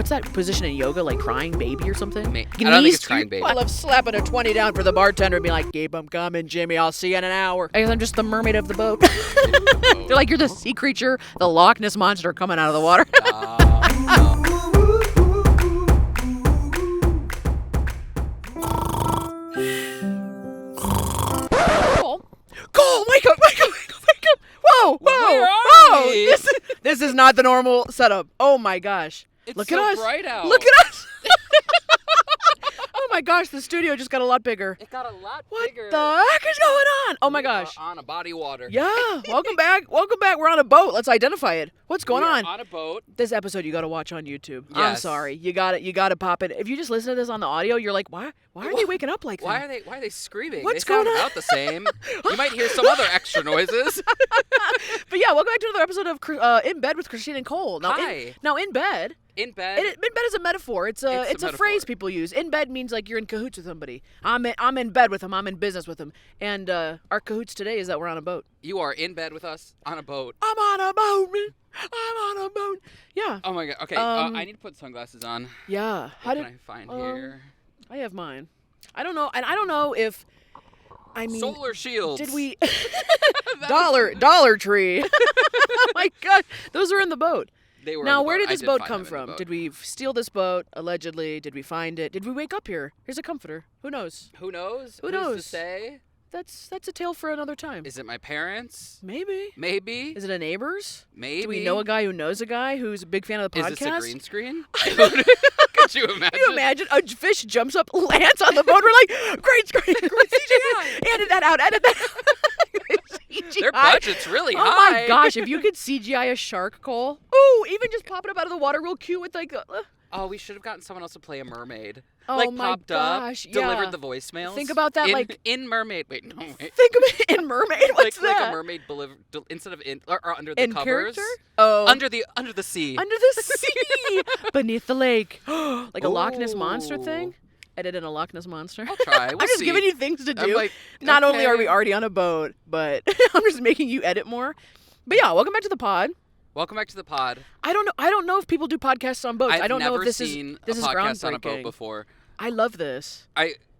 what's that position in yoga, like crying baby or something? I don't think it's crying baby. I love slapping a 20 down for the bartender and being like, keep 'em coming, Jimmy, I'll see you in an hour. I guess I'm just the mermaid of the boat. They're like, you're the sea creature, the Loch Ness monster coming out of the water. Cole, wake up. Whoa. This is not the normal setup. Oh my gosh. It's Look so at us. bright out. Look at us. Oh my gosh, the studio just got a lot bigger. It got a lot bigger. What the heck is going on? Oh my gosh. On a body water. Yeah, welcome back. We're on a boat. Let's identify it. What's going on? On a boat. This episode you got to watch on YouTube. Yes. I'm sorry. You got to pop it. If you just listen to this on the audio, you're like, why are they waking up like that? Why are they screaming? What's they sound going on? about the same. You might hear some other extra noises. But yeah, welcome back to another episode of In Bed with Christine and Cole. Now, Hi. In bed. In bed. In bed is a metaphor. It's a metaphor. phrase people use. In bed means like you're in cahoots with somebody. I'm in bed with him. I'm in business with him. And our cahoots today is that we're on a boat. You are in bed with us on a boat. I'm on a boat, man. I'm on a boat. Yeah. Oh my god. Okay. I need to put sunglasses on. Yeah. What can I find here? I have mine. I don't know, and I don't know if. I mean, solar shields. Did we? Dollar Tree. Oh my god, those were in the boat. They were. Now, in the where boat. did this I boat find come them in the from? boat. Did we steal this boat? Allegedly, did we find it? Did we wake up here? Here's a comforter. Who knows? Who knows? Who Who's knows? to say? That's a tale for another time. Is it my parents? Maybe. Maybe. Is it a neighbor's? Maybe. Do we know a guy who knows a guy who's a big fan of the podcast? Is this a green screen? Could you imagine? Can you imagine a fish jumps up, lands on the boat? We're like, great screen. CGI. Edit that out. CGI. Their budget's really high. Oh my gosh, if you could CGI a shark, Cole. Ooh, even just popping up out of the water real cute with like Oh, we should have gotten someone else to play a mermaid. Oh like my popped gosh, up, yeah. delivered the voicemails. Think about that, in mermaid. Wait, no, wait. Think of it in Mermaid. What's that? Like a mermaid instead of in or under the in covers. Character? Oh. Under the sea. Under the sea. Beneath the lake. Like a Loch Ness monster Ooh. thing. Edit in a Loch Ness monster. I'll try. We'll I'm just see. giving you things to do. I'm like, Not only are okay. we already on a boat, but I'm just making you edit more. But yeah, welcome back to the pod. Welcome back to the pod. I don't know if people do podcasts on boats. I've I don't know never if this seen is a podcast on a groundbreaking. boat before. I love this.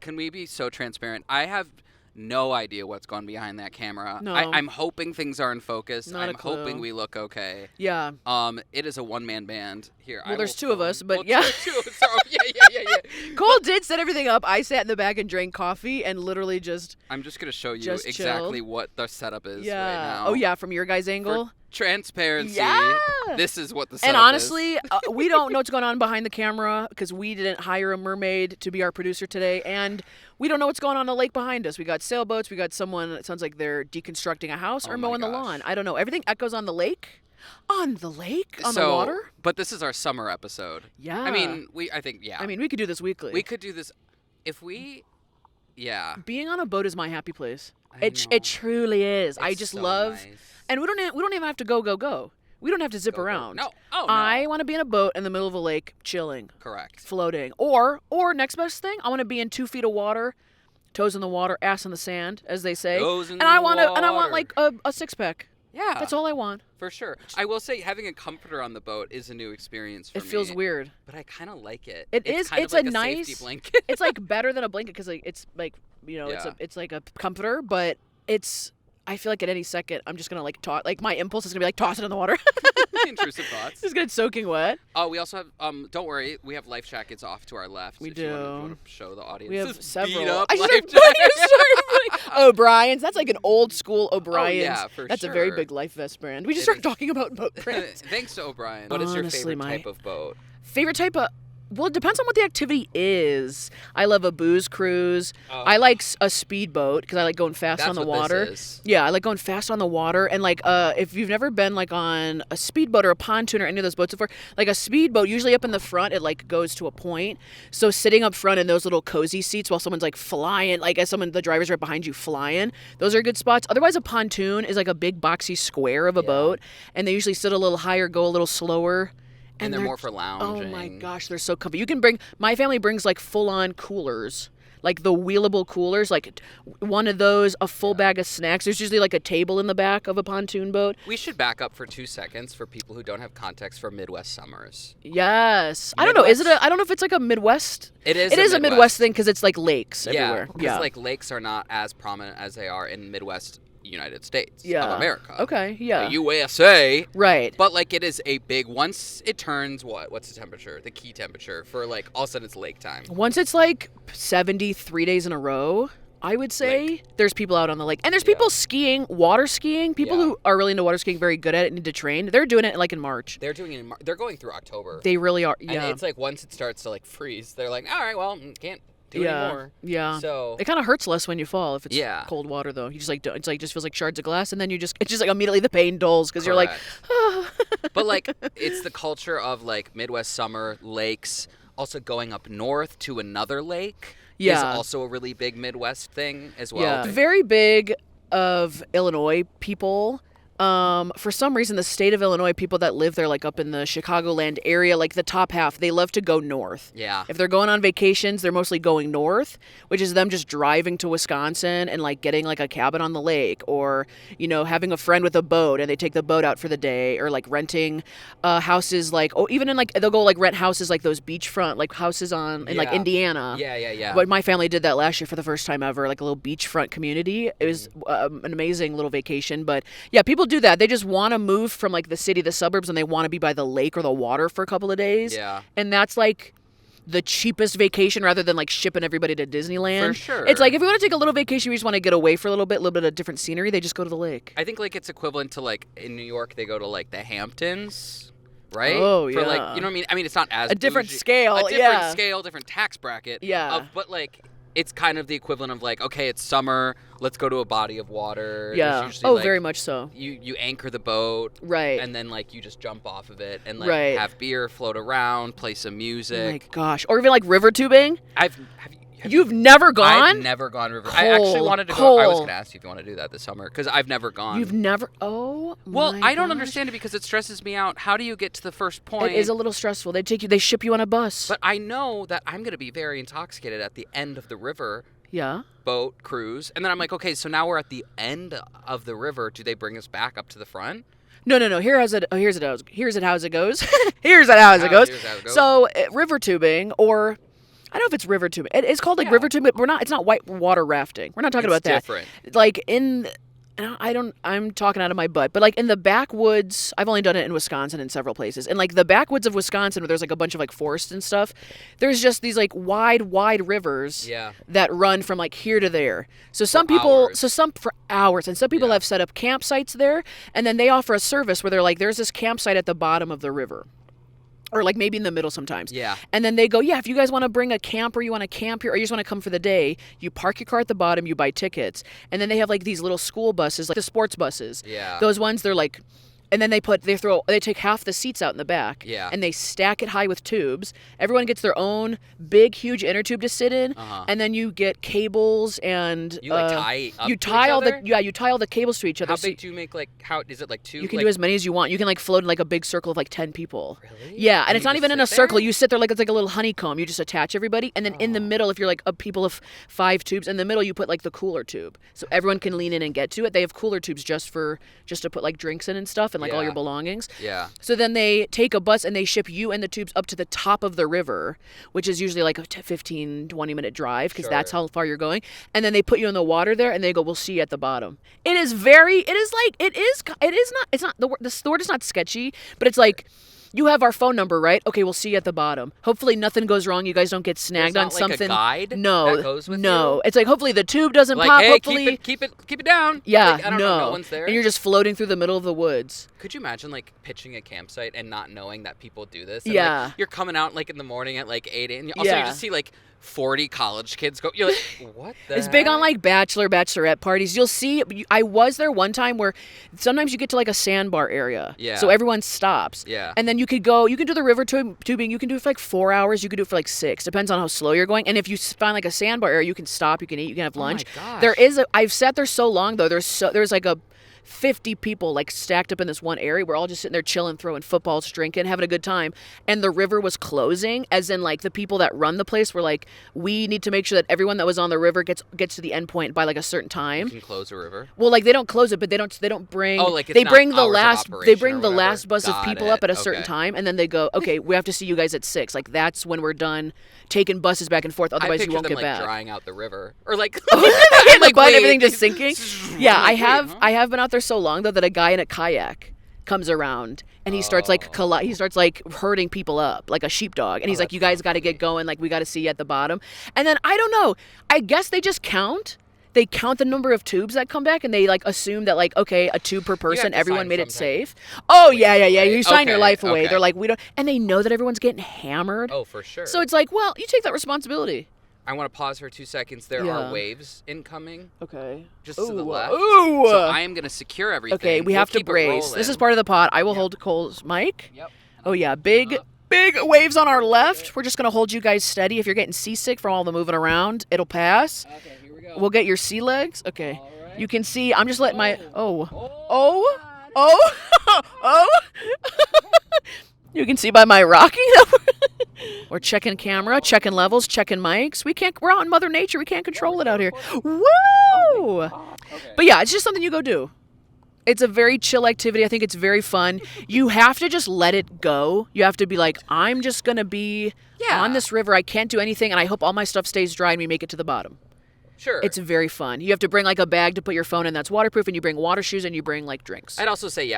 Can we be so transparent? I have no idea what's going behind that camera. No. I'm hoping things are in focus. Not a I'm clue. hoping we look okay. Yeah. It is a one-man band here. Well, there's will two of film. us, but Well, yeah. two of us. Oh, yeah. Cole did set everything up. I sat in the back and drank coffee and literally just I'm just gonna show you Just exactly chilled. what the setup is yeah. right now. Oh yeah, from your guys' angle. For transparency. Yeah. This is what the setup And is. honestly, we don't know what's going on behind the camera because we didn't hire a mermaid to be our producer today, and we don't know what's going on the lake behind us. We got sailboats. We got someone. It sounds like they're deconstructing a house or Oh my mowing the gosh. lawn. I don't know. Everything echoes on the lake. On the lake? On the water? But this is our summer episode. Yeah. I mean, we could do this weekly. we could do this if we. Yeah. Being on a boat is my happy place. I know. It truly is. I It's just so love, nice. and we don't even have to go. We don't have to zip Go, go. around. No. Oh no. I want to be in a boat in the middle of a lake, chilling, Correct. floating, or next best thing, I want to be in 2 feet of water, toes in the water, ass in the sand, as they say. Toes in and I the want water. like a 6-pack. Yeah. That's all I want. For sure. I will say having a comforter on the boat is a new experience for It me. feels weird. But I kind of like it. It it's is. Kind It's of like a a nice safety blanket. It's like better than a blanket because it's like Yeah. it's like a comforter, but it's. I feel like at any second I'm just gonna like toss. Like my impulse is gonna be like toss it in the water. Intrusive thoughts. Just get soaking wet. Oh, we also have. Don't worry, we have life jackets off to our left. We if You do. want to show the audience. We have This several. Beat up I life just jacket. O'Brien's. That's like an old school O'Brien's. yeah, for That's a very sure. big life vest brand. We just It started is. talking about boat brands. Thanks to O'Brien. What is your Honestly, favorite my- type of boat? Favorite type of. Well, it depends on what the activity is. I love a booze cruise. Oh. I like a speedboat because I like going fast That's on the what water. This is. Yeah, I like going fast on the water. And like, if you've never been like on a speedboat or a pontoon or any of those boats before, like a speedboat, usually up in the front, it like goes to a point. So sitting up front in those little cozy seats while someone's like flying, like as the driver's right behind you flying, those are good spots. Otherwise, a pontoon is like a big boxy square of a boat, and they usually sit a little higher, go a little slower. And they're more for Oh lounging. my gosh, they're so comfy. You can bring, my family brings like full on coolers like the wheelable coolers, like one of those, a full bag of snacks. There's usually like a table in the back of a pontoon boat. We should back up for 2 seconds for people who don't have context for Midwest summers. Yes. I don't know. Is it I don't know if it's like a Midwest. It is. It is a Midwest thing because it's like lakes everywhere. Because like lakes are not as prominent as they are in Midwest United States of Yeah. America. Okay. Yeah. The USA. Right. But like it is a big, once it turns what's the temperature? The key temperature for like all of a sudden it's lake time. Once it's like 73 days in a row, I would say there's people out on the lake. And there's people skiing, water skiing. People who are really into water skiing, very good at it, need to train. They're doing it like in March. They're doing it they're going through October. They really are. And Yeah. it's like once it starts to like freeze, they're like, all right, well, can't do anymore. Yeah. So it kind of hurts less when you fall if it's Yeah. cold water though. You just like it's like just feels like shards of glass, and then it's just like immediately the pain dulls because you're like, Correct. But like it's the culture of like Midwest summer lakes. Also going up north to another lake is also a really big Midwest thing as well. Yeah. Very big of Illinois people. For some reason, the state of Illinois, people that live there, like up in the Chicagoland area, like the top half, they love to go north. Yeah. If they're going on vacations, they're mostly going north, which is them just driving to Wisconsin and like getting like a cabin on the lake, or having a friend with a boat and they take the boat out for the day, or like renting houses, like even in like they'll go like rent houses like those beachfront like houses in like Indiana. Yeah. But my family did that last year for the first time ever, like a little beachfront community. It was an amazing little vacation. But yeah, people do that. They just want to move from like the city, the suburbs, and they want to be by the lake or the water for a couple of days. Yeah. And that's like the cheapest vacation rather than like shipping everybody to Disneyland. For sure. It's like if you want to take a little vacation, you just want to get away for a little bit of different scenery, they just go to the lake. I think like it's equivalent to like in New York they go to like the Hamptons, right? Oh, For yeah. like, you know what I mean? I mean it's not as A different bougie. scale, A different yeah. scale, different tax bracket. Yeah. But like it's kind of the equivalent of like, okay, it's summer, let's go to a body of water. Yeah. There's usually, Oh, like, very much so. You anchor the boat. Right. And then like you just jump off of it and like Right. have beer, float around, play some Oh my music. gosh. Or even like river tubing. You've never gone? I've never gone river. I actually wanted to go. I was going to ask you if you want to do that this summer because I've never gone. You've never? Oh, Well, my I don't gosh. understand it because it stresses me out. How do you get to the first point? It is a little stressful. They ship you on a bus. But I know that I'm going to be very intoxicated at the end of the river yeah. boat cruise. And then I'm like, okay, so now we're at the end of the river. Do they bring us back up to the front? No. Here's it. Here's it how it goes. Here's it goes. So river tubing, or I don't know if it's river tubing. It's called like river tubing, but it's not white water rafting. We're not talking about that. Different. Like I'm talking out of my butt, but like in the backwoods, I've only done it in Wisconsin and several places. And like the backwoods of Wisconsin, where there's like a bunch of like forests and stuff, there's just these like wide rivers that run from like here to there. So some people, for hours, and some people have set up campsites there, and then they offer a service where they're like, there's this campsite at the bottom of the river. Or like maybe in the middle sometimes. Yeah. And then they go, if you guys want to bring a camper, you want to camp here, or you just want to come for the day, you park your car at the bottom, you buy tickets. And then they have like these little school buses, like the sports buses. Yeah. Those ones, they're like, and then they take half the seats out in the back. Yeah. And they stack it high with tubes. Everyone gets their own big, huge inner tube to sit in. Uh-huh. And then you get cables and You like tie up you to tie each all other? you tie all the cables to each other. How So big do you make how is it like two? you can like, do as many as you want. You can like float in like a big circle of like 10 people. Really? Yeah, and it's you not just even in a sit circle. there? You sit there like it's like a little honeycomb. You just attach everybody, and then in the middle, if you're like a people of 5 tubes, in the middle you put like the cooler tube, so everyone can lean in and get to it. They have cooler tubes just to put like drinks in and stuff and like all your belongings. Yeah. So then they take a bus and they ship you and the tubes up to the top of the river, which is usually like a 15, 20-minute drive because that's how far you're going. And then they put you in the water there and they go, we'll see you at the bottom. The word is not sketchy, but it's like, you have our phone number, right? Okay, we'll see you at the bottom. Hopefully nothing goes wrong. You guys don't get snagged on There's not, something. like, a guide no, that goes with no. you? It's like hopefully the tube doesn't Like, pop. hey, Hopefully, keep it down. yeah, Like, I don't know, no one's there. And you're just floating through the middle of the woods. Could you imagine like pitching a campsite and not knowing that people do this? And, Yeah. like, you're coming out like in the morning at like 8 a.m. Also, you just see like 40 college kids go. You're like, what the It's big on heck? like bachelorette parties. You'll see. I was there one time where sometimes you get to like a sandbar area. Yeah. So everyone stops. Yeah. And then you can do the river tubing. You can do it for like 4 hours. You can do it for like 6. Depends on how slow you're going. And if you find like a sandbar area, you can stop. You can eat. You can have lunch. gosh. I've sat there so long though. There's like 50 people like stacked up in this one area. We're all just sitting there chilling, throwing footballs, drinking, having a good time. And the river was closing, as in like the people that run the place were like, we need to make sure that everyone that was on the river gets to the end point by like a certain time. You can close a river. Well, like they don't close it, but they don't bring. Oh, like it's they not bring the hours of last. operation They bring or the whatever. last bus of Got people it. up at a certain Okay. time, and then they go, okay, we have to see you guys at 6. Like that's when we're done taking buses back and forth. I Otherwise, you pictured won't them get like back. drying out the river, or like And like wait. everything just sinking. Yeah, Like, I wait, have. huh? I have been out there so long though that a guy in a kayak comes around and he starts like he starts like herding people up like a sheepdog, and he's like, that's you guys not got to funny. get going, like we got to see you at the bottom. And then I don't know, I guess they just count. They count the number of tubes that come back, and they like assume that like, okay, a tube per person, to everyone sign made it some safe. Oh yeah. right? You sign your Okay, life away. okay. They're like, we don't, and they know that everyone's getting hammered. Oh, for sure. So it's like, well, you take that responsibility. I want to pause for 2 seconds. There Yeah. are waves incoming, Okay. just to the left. Ooh. So I am gonna secure everything. Okay, we We'll have to keep it brace. This rolling. is part of the pod. I will hold Cole's mic. Yep. Oh yeah, big waves on our left. We're just gonna hold you guys steady. If you're getting seasick from all the moving around, it'll pass. Okay, here we go. We'll get your sea legs. Okay. All right. You can see. I'm just letting my. Oh. You can see by my rocking. We're checking camera, checking levels, checking mics. We're out in Mother Nature. We can't control it out here. Woo! But yeah, it's just something you go do. It's a very chill activity. I think it's very fun. You have to just let it go. You have to be like, I'm just going to be on this river. I can't do anything, and I hope all my stuff stays dry and we make it to the bottom. Sure. It's very fun. You have to bring like a bag to put your phone in that's waterproof, and you bring water shoes, and you bring like drinks. I'd also say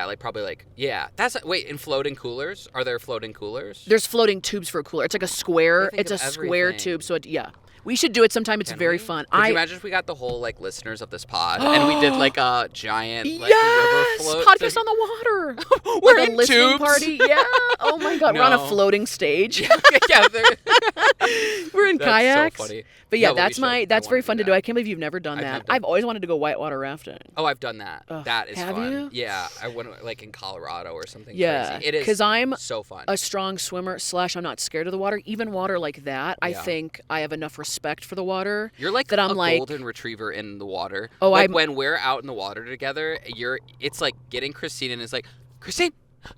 that's wait, in floating coolers, are there floating coolers? There's floating tubes for a cooler. It's like a square. think It's a of square everything. tube. So we should do it sometime. It's very fun. Could you imagine if we got the whole like listeners of this pod and we did like a giant like river float podcast thing? on the water. We're like a in listening tubes. party. Yeah. Oh my god, we're on a No. floating stage. yeah, they're- We're in That's kayaks. so funny. But yeah, No, that's we should. that's I very wanna fun to do do. that. I can't believe you've never done I've that. never done I've always wanted to go whitewater rafting. Oh, I've done that. That is have fun. you? Yeah, I went like in Colorado or something Yeah, crazy. It is because I'm so fun. a strong swimmer / I'm not scared of the water. Even water like that, I Yeah. think I have enough respect for the water. You're like that I'm a like, golden retriever in the water. Oh, like I'm- when we're out in the water together, it's like getting Christine and it's like,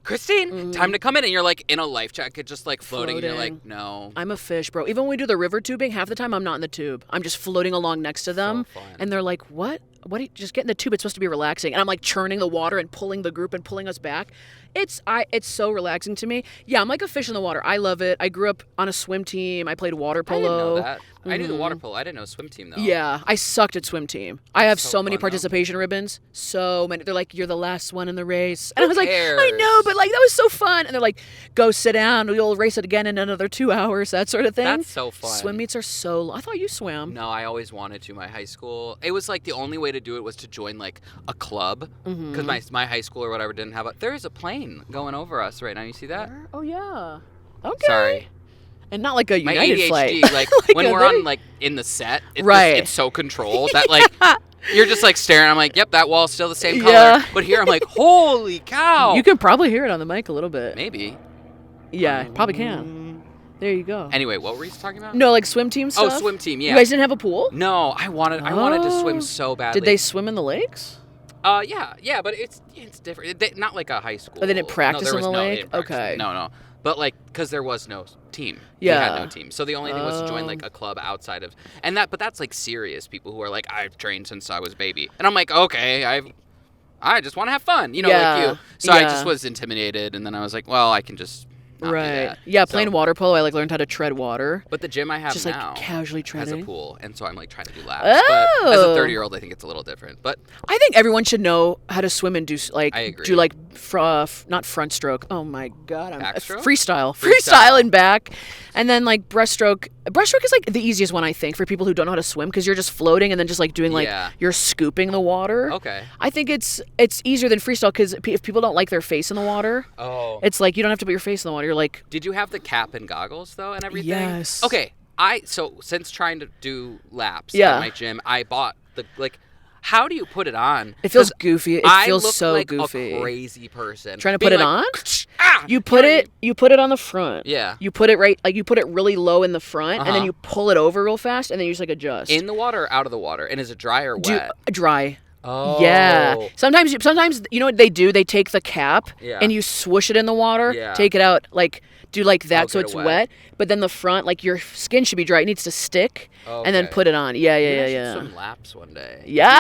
Christine, time to come in, and you're like in a life jacket, just like floating. And you're like, no. I'm a fish, bro. Even when we do the river tubing, half the time I'm not in the tube. I'm just floating along next to them, fun. and they're like, "What? What? Just get in the tube. It's supposed to be relaxing." And I'm like churning the water and pulling the group and pulling us back. It's so relaxing to me. Yeah, I'm like a fish in the water. I love it. I grew up on a swim team. I played water I didn't know polo. that. I knew the water polo. I didn't know swim team though. Yeah, I sucked at swim team. I have so so many fun, though. participation ribbons. So many. They're like, "You're the last one in the race." And I was like, cares? "I know, but like that was so fun." And they're like, "Go sit down. We'll race it again in another 2 hours." That sort of thing. That's so fun. Swim meets are so. I thought you swam. No, I always wanted to. My high school, it was like the only way to do it was to join like a club because my high school or whatever didn't have a. There is a plane going over us right now. You see that? Oh yeah. Okay. Sorry. And not like a My United ADHD, flight. like, Like when a we're thing. on like in the set, Right. it's so controlled that like you're just like staring. I'm like, yep, that wall's still the same color. Yeah. But here I'm like, holy cow. You can probably hear it on the mic a little bit. Maybe. Yeah, probably can. There you go. Anyway, what were you talking about? No, like swim team stuff. Oh, swim team. Yeah. You guys didn't have a pool? No, I wanted to swim so badly. Did they swim in the lakes? Yeah, but it's different. Not like a high school. Oh, they didn't practice no, in the they lake? didn't practice. Okay. No. But like, because there was no team. Yeah. We had no team. So the only thing was to join like a club outside of, but that's like serious people who are like, I've trained since I was a baby. And I'm like, okay, I just want to have fun, like Yeah. you. So I Yeah. just was intimidated, and then I was like, well, I can just not do Right. that. Yeah, So- playing water polo, I like learned how to tread water. But the gym I have Just now like casually has treading. a pool, and so I'm like trying to do laps. But as a Oh. 30-year-old, I think it's a little different. But I think everyone should know how to swim and do I agree. do like not front stroke. Oh my god, I'm Backstroke? freestyle and back, and then like breaststroke. Breaststroke is like the easiest one I think for people who don't know how to swim because you're just floating and then just like doing like Yeah. you're scooping the water. Okay. I think it's easier than freestyle because if people don't like their face in the water, Oh. it's like you don't have to put your face in the water. You're like, Did you have the cap and goggles though and everything? Yes. Okay. So since trying to do laps Yeah. at my gym, I bought the like. How do you put it on? it feels 'Cause goofy. It I feels look so like goofy. a crazy person. Trying to being put it like, on? Ah! You put know what I it. You put it on the front. Yeah. You put it right. Like you put it really low in the front, and then Uh-huh. you pull it over real fast, and then you just like adjust. mean? In the water or out of the water? And is it dry or Do wet? dry. Oh. Yeah. Sometimes you know what they do? They take the cap Yeah. and you swoosh it in the water, Yeah. take it out, like do like that so get it it's wet. wet. But then the front, like your skin should be dry. It needs to stick and then Okay. put it on. Yeah, Maybe I yeah, should yeah. swim laps one day. Could you do Yeah.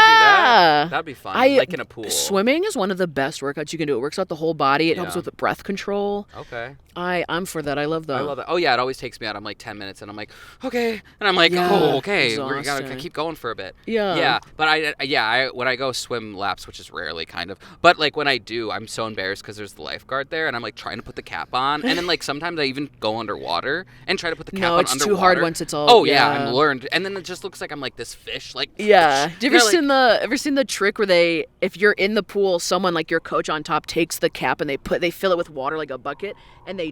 that? That'd be fun. Like in a pool. Swimming is one of the best workouts you can do. It works out the whole body. It helps Yeah. with the breath control. Okay. I'm for that. I love that. I love that. Oh yeah, it always takes me out. I'm like 10 minutes, and I'm like, okay, and I'm like, Yeah, oh okay, we gotta exhausting. keep going for a bit. Yeah. Yeah, but I when I go swim laps, which is rarely, kind of, but like when I do, I'm so embarrassed because there's the lifeguard there, and I'm like trying to put the cap on, and then like sometimes I even go underwater and try to put the cap on No, it's underwater. too hard once it's all. Oh yeah, I'm learned, and then it just looks like I'm like this fish, like. Yeah. Have you ever Kinda like- seen the trick where if you're in the pool, someone like your coach on top takes the cap and they fill it with water like a bucket and they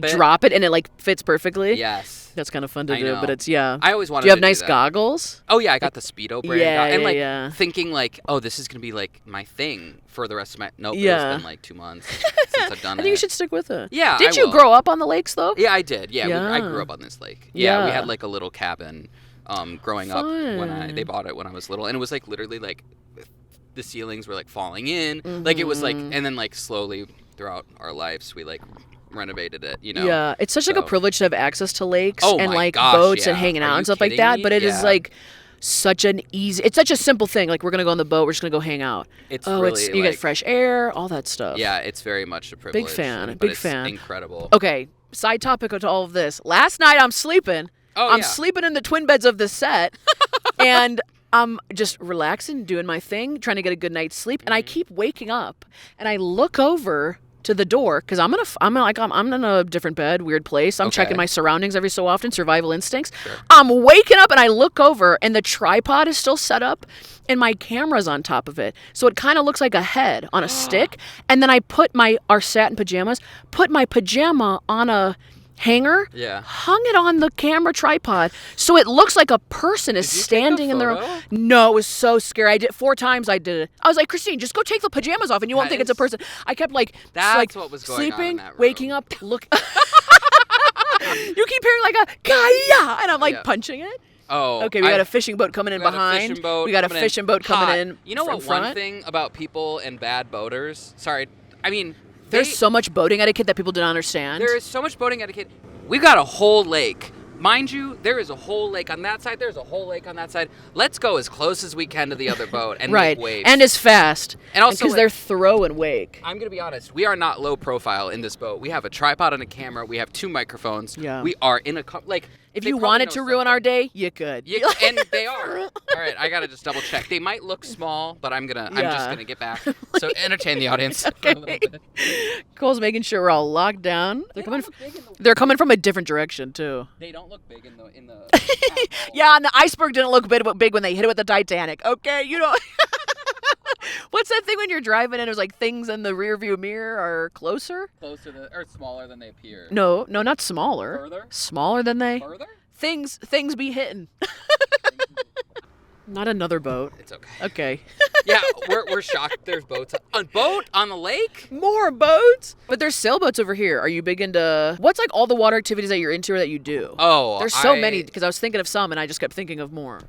drop it and it like fits perfectly. Yes. That's kind of fun to I do, know. but it's I always wanted Do you have to do nice that. goggles? Oh yeah, I got the Speedo brand. Yeah, and yeah, like yeah. thinking like, oh, this is gonna be like my thing for the rest of my. Nope, Yeah. it's been like 2 months since I've done I it. think you should stick with it. Yeah, Did I you will. grow up on the lakes though? Yeah, I did. Yeah, I Yeah. grew up on this lake. Yeah, we Yeah. had like a little cabin, growing up when they bought it when I was little, and it was like literally like the ceilings were like falling in, like it was like, and then like slowly throughout our lives we like renovated it. You know. Yeah, it's such like a So- privilege to have access to lakes Oh and my like gosh, boats and yeah. hanging Are out you and stuff like kidding that. me? But it is Yeah. like it's such a simple thing. Like we're gonna go on the boat, we're just gonna go hang out. It's you really, get like- fresh air, all that stuff. Yeah, it's very much a privilege. fan, but big it's fan. Incredible. Okay, side topic to all of this. Last night I'm sleeping. Oh, I'm yeah. sleeping in the twin beds of the set, and I'm just relaxing, doing my thing, trying to get a good night's sleep, and I keep waking up, and I look over to the door because I'm in a different bed, weird place. I'm checking Okay. my surroundings every so often, survival instincts. I'm waking up and I look over, and the tripod is still set up, and my camera's on top of it, so it kind of looks like a head on a stick. And then I put our satin pajamas, put my pajama on a hanger, Yeah. hung it on the camera tripod so it looks like a person is Did you take a standing in the room. photo? No, it was so scary. I did 4 times. I did it. I was like, Christine, just go take the pajamas off and you won't That think it's a is- person. I kept like That's what was going on in sleeping, that room. waking up, look. You keep hearing like a kaya, and I'm like Yeah. punching it. Oh. Okay, we got a fishing boat coming in we got a behind. fishing boat We got a coming in fishing boat coming hot. in. You know from what? One front? thing about people and bad boaters. Sorry, I mean, There's so much boating etiquette that people don't understand. there is so much boating etiquette. We've got a whole lake. Mind you, there is a whole lake on that side. There's a whole lake on that side. Let's go as close as we can to the other boat and right, make waves. and as fast, And also, because like- they're throw and wake. I'm gonna be honest. We are not low profile in this boat. We have a tripod and a camera. We have 2 microphones. Yeah. We are in a like. If they you probably wanted know to ruin our something. day, you could. Yeah, and they are. All right, I gotta just double check. They might look small, but I'm just Yeah. gonna get back. So entertain the audience. For a little bit. Cole's making sure we're all locked down. They're coming. look big in the- They're coming from a different direction too. They don't look big in the. Yeah, and the iceberg didn't look big when they hit it with the Titanic. Okay, you know. What's that thing when you're driving and there's like things in the rear view mirror are closer? Closer to or smaller than they appear. No, not smaller. Further? Smaller than they. Further? Things be hitting. Not another boat. It's okay. Okay. Yeah, we're shocked. There's boats. A boat on the lake? More boats? But there's sailboats over here. Are you big into what's like all the water activities that you're into or that you do? Oh, There's so many because I was thinking of some and I just kept thinking of more.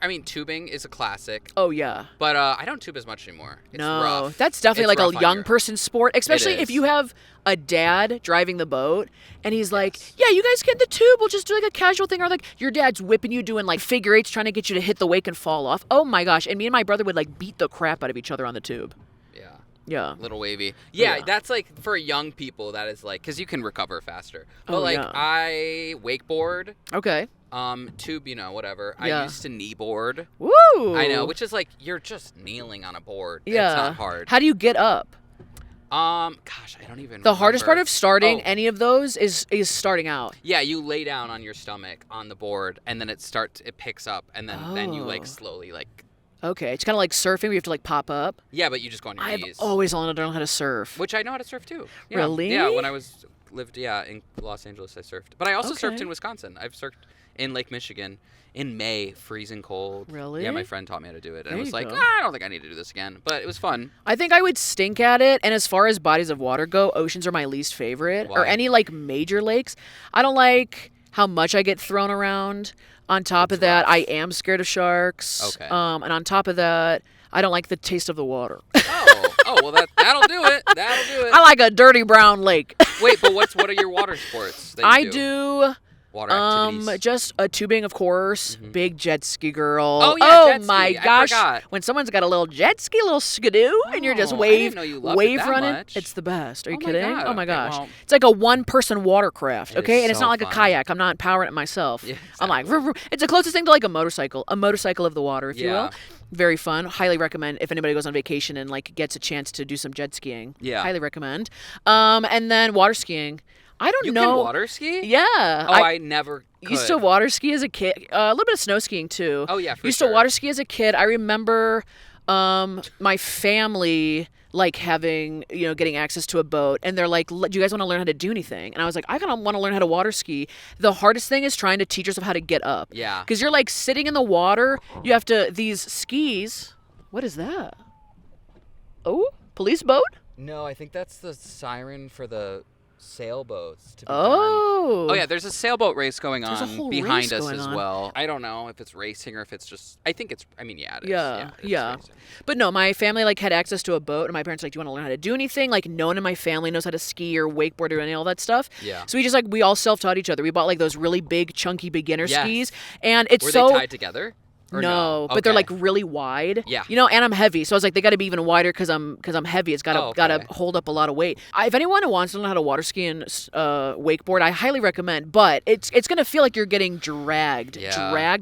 I mean, tubing is a classic, Oh yeah. but I don't tube as much anymore. It's No, rough. that's definitely It's like rough a on young your- person sport, especially if is. you have a dad driving the boat and he's like, yeah, you guys get in the tube. We'll just do like a casual thing. Or like your dad's whipping you doing like figure eights, trying to get you to hit the wake and fall off. Oh my gosh. And me and my brother would like beat the crap out of each other on the tube. Yeah. Yeah. Little wavy. Yeah, Yeah. that's like for young people. That is like because you can recover faster. But Oh, like yeah. I wakeboard, Okay. tube, wable. Yeah. I used to kneeboard. Woo. I know, which is like you're just kneeling on a board. yeah. It's not hard. How do you get up? Gosh, I don't even. The hardest part remember. of starting Oh, any of those is starting out. yeah, you lay down on your stomach on the board, and then it picks up, and then you like Oh. slowly like. Okay. It's kind of like surfing. We have to like pop up. Yeah, but you just go on your I've knees. always wanted to learn how to surf. Which I know how to surf too. Yeah. Really? Yeah, when I lived in Los Angeles, I surfed. But I also surfed Okay. in Wisconsin. I've surfed in Lake Michigan in May, freezing cold. Really? Yeah, my friend taught me how to do it, and There I was you like, go. I don't think I need to do this again. But it was fun. I think I would stink at it. And as far as bodies of water go, oceans are my least favorite. Or Why? any like major lakes. I don't like how much I get thrown around. On top of that, I am scared of sharks. Okay. And on top of that, I don't like the taste of the water. Well, that'll do it. That'll do it. I like a dirty brown lake. Wait, but what are your water sports that you I do? do Water activities. just a tubing, of course. Big jet ski girl. Oh, yeah, jet ski. My I gosh. forgot. When someone's got a little jet ski, a little skidoo, and you're just I didn't know you loved wave it that running. much. It's the best. Are you Oh my kidding? God. Oh my Okay, gosh. well- It's like a one-person watercraft, It okay? is And it's so not like fun. a kayak. I'm not powering it myself. Yeah, I'm like, exactly. vroom, vroom. It's the closest thing to like a motorcycle of the water, if you Yeah. will. Very fun. Highly recommend if anybody goes on vacation and like gets a chance to do some jet skiing. Yeah. Highly recommend. And then water skiing. I don't You know. can water ski? Yeah. I never could. Used to water ski as a kid. A little bit of snow skiing too. Oh, yeah, for Used sure. to water ski as a kid. I remember my family like having, getting access to a boat, and they're like, do you guys want to learn how to do anything? And I was like, I kind of want to learn how to water ski. The hardest thing is trying to teach yourself how to get up. Yeah. Because you're like sitting in the water. You have to, these skis. What is that? Oh, police boat? No, I think that's the siren for the sailboats to be Oh. Oh yeah, there's a sailboat race going There's a on whole behind race us going as on. well. I don't know if it's racing or if it's just. I think it's. I mean, yeah, it is. Yeah, it's yeah. racing. But no, my family like had access to a boat, and my parents were like, do you want to learn how to do anything? Like, no one in my family knows how to ski or wakeboard or any all that stuff. Yeah. So we all self-taught each other. We bought like those really big, chunky beginner Yes. skis, and it's Were so. they tied together? Or No, but they're Okay. like really wide. Yeah. And I'm heavy, so I was like, they got to be even wider because I'm heavy. It's got to hold up a lot of weight. If anyone wants to learn how to water ski and wakeboard, I highly recommend. But it's gonna feel like you're getting dragged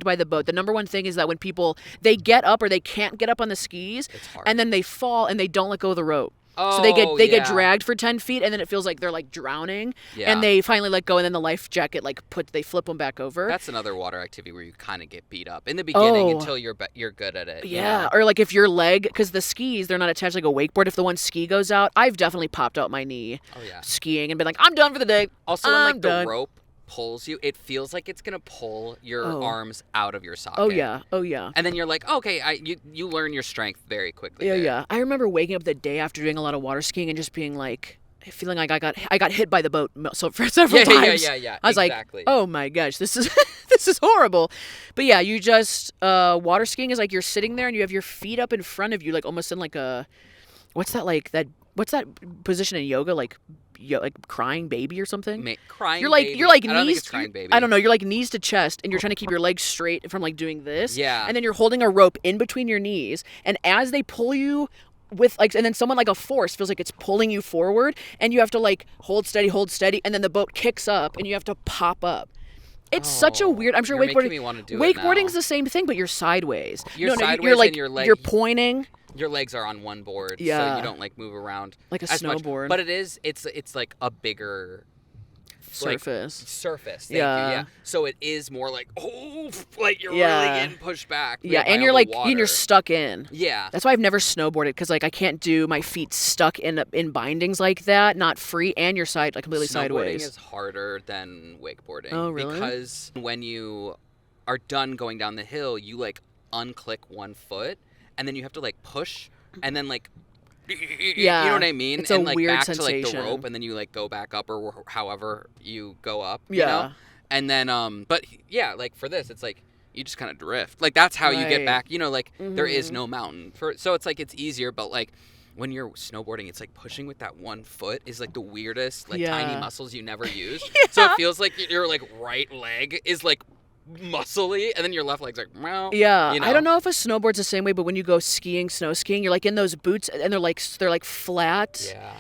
by the boat. The number one thing is that when people they get up or they can't get up on the skis, It's hard. and then they fall and they don't let go of the rope. Oh, So they get yeah. dragged for 10 feet, and then it feels like they're like drowning, Yeah. and they finally let go, and then the life jacket they flip them back over. That's another water activity where you kind of get beat up in the beginning Oh. until you're good at it. you Yeah, know? or like if your leg, because the skis, they're not attached like a wakeboard. If the one ski goes out, I've definitely popped out my knee Oh yeah. skiing and been like, I'm done for the day. Also, when I'm like done. the rope pulls you, it feels like it's gonna pull your Oh. arms out of your socket. Oh yeah, oh yeah. And then you're like, okay, you learn your strength very quickly. Yeah, there. yeah. I remember waking up the day after doing a lot of water skiing and just being like, feeling like I got hit by the boat for several times. Yeah. I was exactly. like, oh my gosh, this is this is horrible. But yeah, you just water skiing is like you're sitting there and you have your feet up in front of you, like almost in like a what's that position in yoga, like crying baby or something? Crying You're like baby. you're like I don't think knees. it's crying baby. I don't know. You're like knees to chest, and you're trying to keep your legs straight from like doing this. Yeah. And then you're holding a rope in between your knees, and as they pull you with like, and then someone like a force feels like it's pulling you forward, and you have to like hold steady, and then the boat kicks up, and you have to pop up. It's such a weird. I'm sure you're wakeboarding. making me wanna do it now. Wakeboarding's the same thing, but you're sideways. You're sideways you're like and your leg- you're pointing. Your legs are on one board, so Yeah. you don't like move around Like a as much. snowboard. But it's like a bigger Surface. Surface. Thank Yeah. you. Yeah. So it is more like like you're Yeah. really getting pushed back. Yeah, by and all you're the like, water. and you're stuck in. Yeah. That's why I've never snowboarded, because like I can't do my feet stuck in bindings like that, not free, and you're completely Snowboarding sideways. is harder than wakeboarding. Oh, really? Because when you are done going down the hill, you like unclick one foot, and then you have to like push, and then like. Yeah, You know what I mean? it's a and like weird back to like the sensation. rope, and then you like go back up or however you go up. Yeah. You know? And then but yeah, like for this, it's like you just kind of drift. Like that's how you get Right. back. You know, like there is Mhm. no mountain so it's like it's easier, but like. When you're snowboarding, it's like pushing with that one foot is like the weirdest, like tiny Yeah. muscles you never use. So it feels like your like right leg is like muscly, and then your left leg's like, meow. Yeah, You I don't know if a snowboard's the same way, but when you go skiing, snow skiing, you're like in those boots, and they're like flat. Yeah.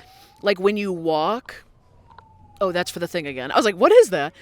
Like when you walk. Oh, that's for the thing again. I was like, what is that?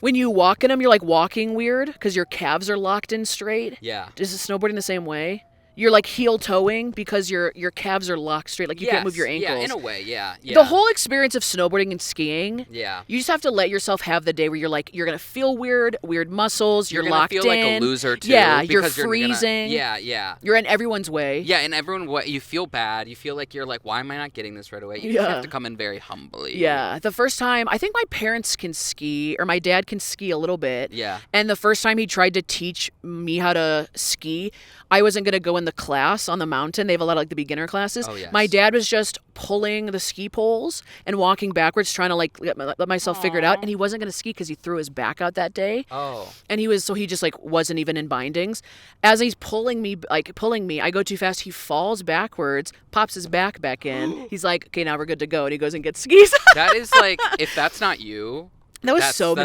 When you walk in them, you're like walking weird because your calves are locked in straight. Yeah. Is snowboarding the same way? You're like heel toeing because your calves are locked straight, like you can't move your ankles. Yeah, in a way, yeah. The whole experience of snowboarding and skiing. Yeah. You just have to let yourself have the day where you're gonna feel weird muscles. You're gonna locked feel in. like a loser too. Yeah, you're because freezing. Yeah. You're in everyone's way. Yeah, and everyone, you feel bad. You feel like you're like, why am I not getting this right away? You just have to come in very humbly. Yeah. The first time, I think my parents can ski, or my dad can ski a little bit. Yeah. And the first time he tried to teach me how to ski, I wasn't gonna go in in the class on the mountain, they have a lot of like the beginner classes. Oh, yes. My dad was just pulling the ski poles and walking backwards, trying to like let myself figure it out. And he wasn't going to ski because he threw his back out that day. Oh. And he just like wasn't even in bindings. As he's pulling me, I go too fast. He falls backwards, pops his back in. He's like, okay, now we're good to go. And he goes and gets skis. That is like, if that's not you. That's so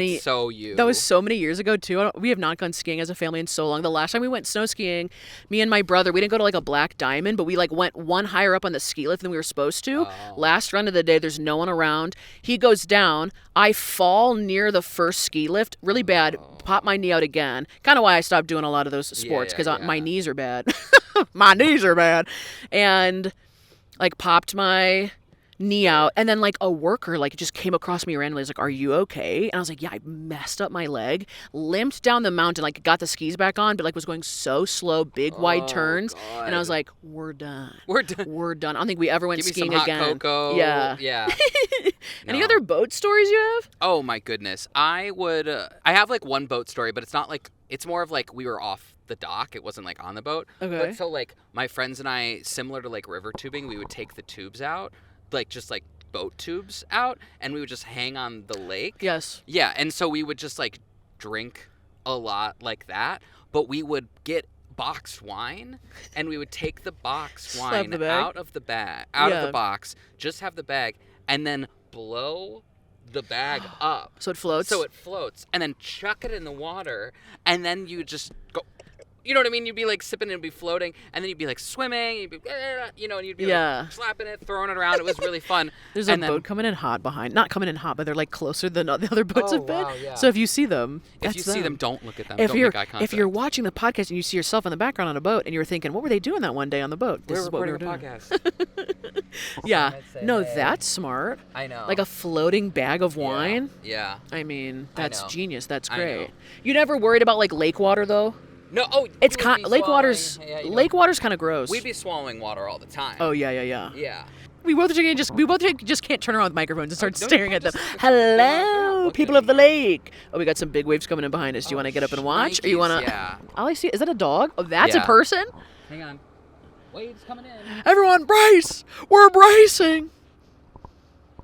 you. That was so many years ago too. We have not gone skiing as a family in so long. The last time we went snow skiing, me and my brother, we didn't go to like a black diamond, but we like went one higher up on the ski lift than we were supposed to. Oh. Last run of the day, there's no one around. He goes down. I fall near the first ski lift really bad. Pop my knee out again. Kind of why I stopped doing a lot of those sports because my knees are bad. My knees are bad, and like popped my knee out, and then like a worker like just came across me randomly. Was like, "Are you okay?" And I was like, "Yeah, I messed up my leg." Limped down the mountain, like got the skis back on, but like was going so slow, big wide turns, God. and I was like, "We're done. We're done. We're done." I don't think we ever went Give me skiing some hot again. cocoa. Yeah. Yeah. Any No. other boat stories you have? Oh my goodness. I have like one boat story, but it's not like, it's more of like we were off the dock. It wasn't like on the boat. Okay. But so like my friends and I, similar to like river tubing, we would take the tubes out, like just like boat tubes out, and we would just hang on the lake. Yes. Yeah, and so we would just like drink a lot like that, but we would get boxed wine, and we would take the boxed wine out of the box, just have the bag, and then blow the bag up. So it floats? So it floats, and then chuck it in the water, and then you just go, you know what I mean? You'd be like sipping and it'd be floating, and then you'd be like swimming, you'd be, and you'd be like slapping it, throwing it around. It was really fun. There's a boat coming in hot behind. Not coming in hot, but they're like closer than the other boats have been. Wow, yeah. So if you see them, see them, don't look at them. If don't make eye contact. If you're watching the podcast and you see yourself in the background on a boat and you're thinking, what were they doing that one day on the boat? This is what we were doing. Podcast. Yeah. No, that's smart. I know. Like a floating bag of wine. Yeah. I mean, that's genius. That's I great. know. You never worried about like lake water though? No, it's lake water's kind of gross. We'd be swallowing water all the time. Oh yeah. Yeah. We both just can't turn around with microphones and start staring at them. Hello, people of the lake. Oh, we got some big waves coming in behind us. Do you want to get up and watch, or you want to? Yeah. All I see is that a dog? Oh, that's a person. Hang on. Waves coming in. Everyone, brace! We're bracing.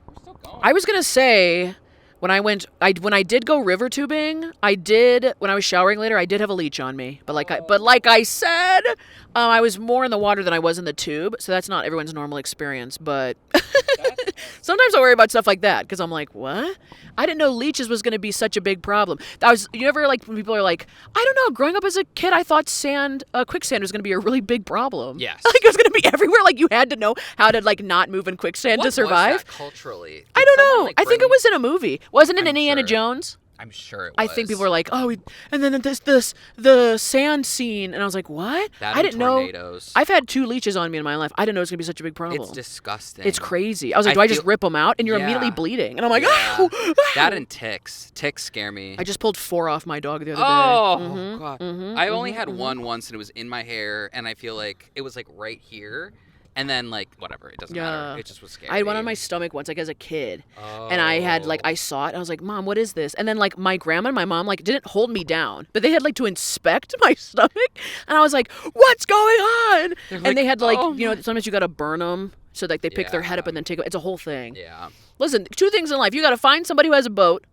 We're still going. I was gonna say. When I did go river tubing, when I was showering later, I did have a leech on me. But like I said, I was more in the water than I was in the tube, so that's not everyone's normal experience. But sometimes I worry about stuff like that because I'm like, what? I didn't know leeches was going to be such a big problem. You ever like when people are like, I don't know, growing up as a kid, I thought quicksand was going to be a really big problem. Yes. Like it was going to be everywhere. Like you had to know how to like not move in quicksand to survive. Was that culturally? I don't know. I think it was in a movie. Wasn't it Indiana Jones? I'm sure it was. I think people were like, oh, and then the sand scene, and I was like, what? That I didn't tornadoes. know. I've had 2 leeches on me in my life. I didn't know it was gonna be such a big problem. It's disgusting. It's crazy. I was like, do I just rip them out? And you're immediately bleeding, and I'm like, oh. That and ticks. Ticks scare me. I just pulled 4 off my dog the other day. Oh God! I only had one once, and it was in my hair, and I feel like it was like right here. And then, like, whatever, it doesn't matter. It just was scary. I had one on my stomach once, like, as a kid. And I had, like, I saw it, and I was like, Mom, what is this? And then, like, my grandma and my mom, like, didn't hold me down. But they had, like, to inspect my stomach. And I was like, what's going on? And they had, like, sometimes you got to burn them. So, like, they pick their head up and then take it. It's a whole thing. Yeah. Listen, 2 things in life. You got to find somebody who has a boat.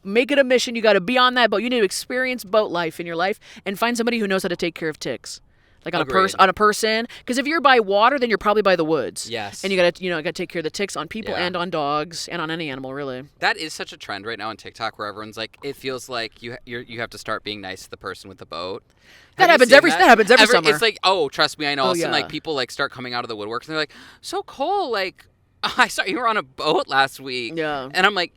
Make it a mission. You got to be on that boat. You need to experience boat life in your life. And find somebody who knows how to take care of ticks. Like on a person, because if you're by water, then you're probably by the woods. Yes. And you gotta take care of the ticks on people and on dogs and on any animal, really. That is such a trend right now on TikTok, where everyone's like, it feels like you have to start being nice to the person with the boat. That happens every summer. It's like, oh, trust me, I know. And like people like start coming out of the woodwork, and they're like, so Cole, like, I saw you were on a boat last week. Yeah. And I'm like,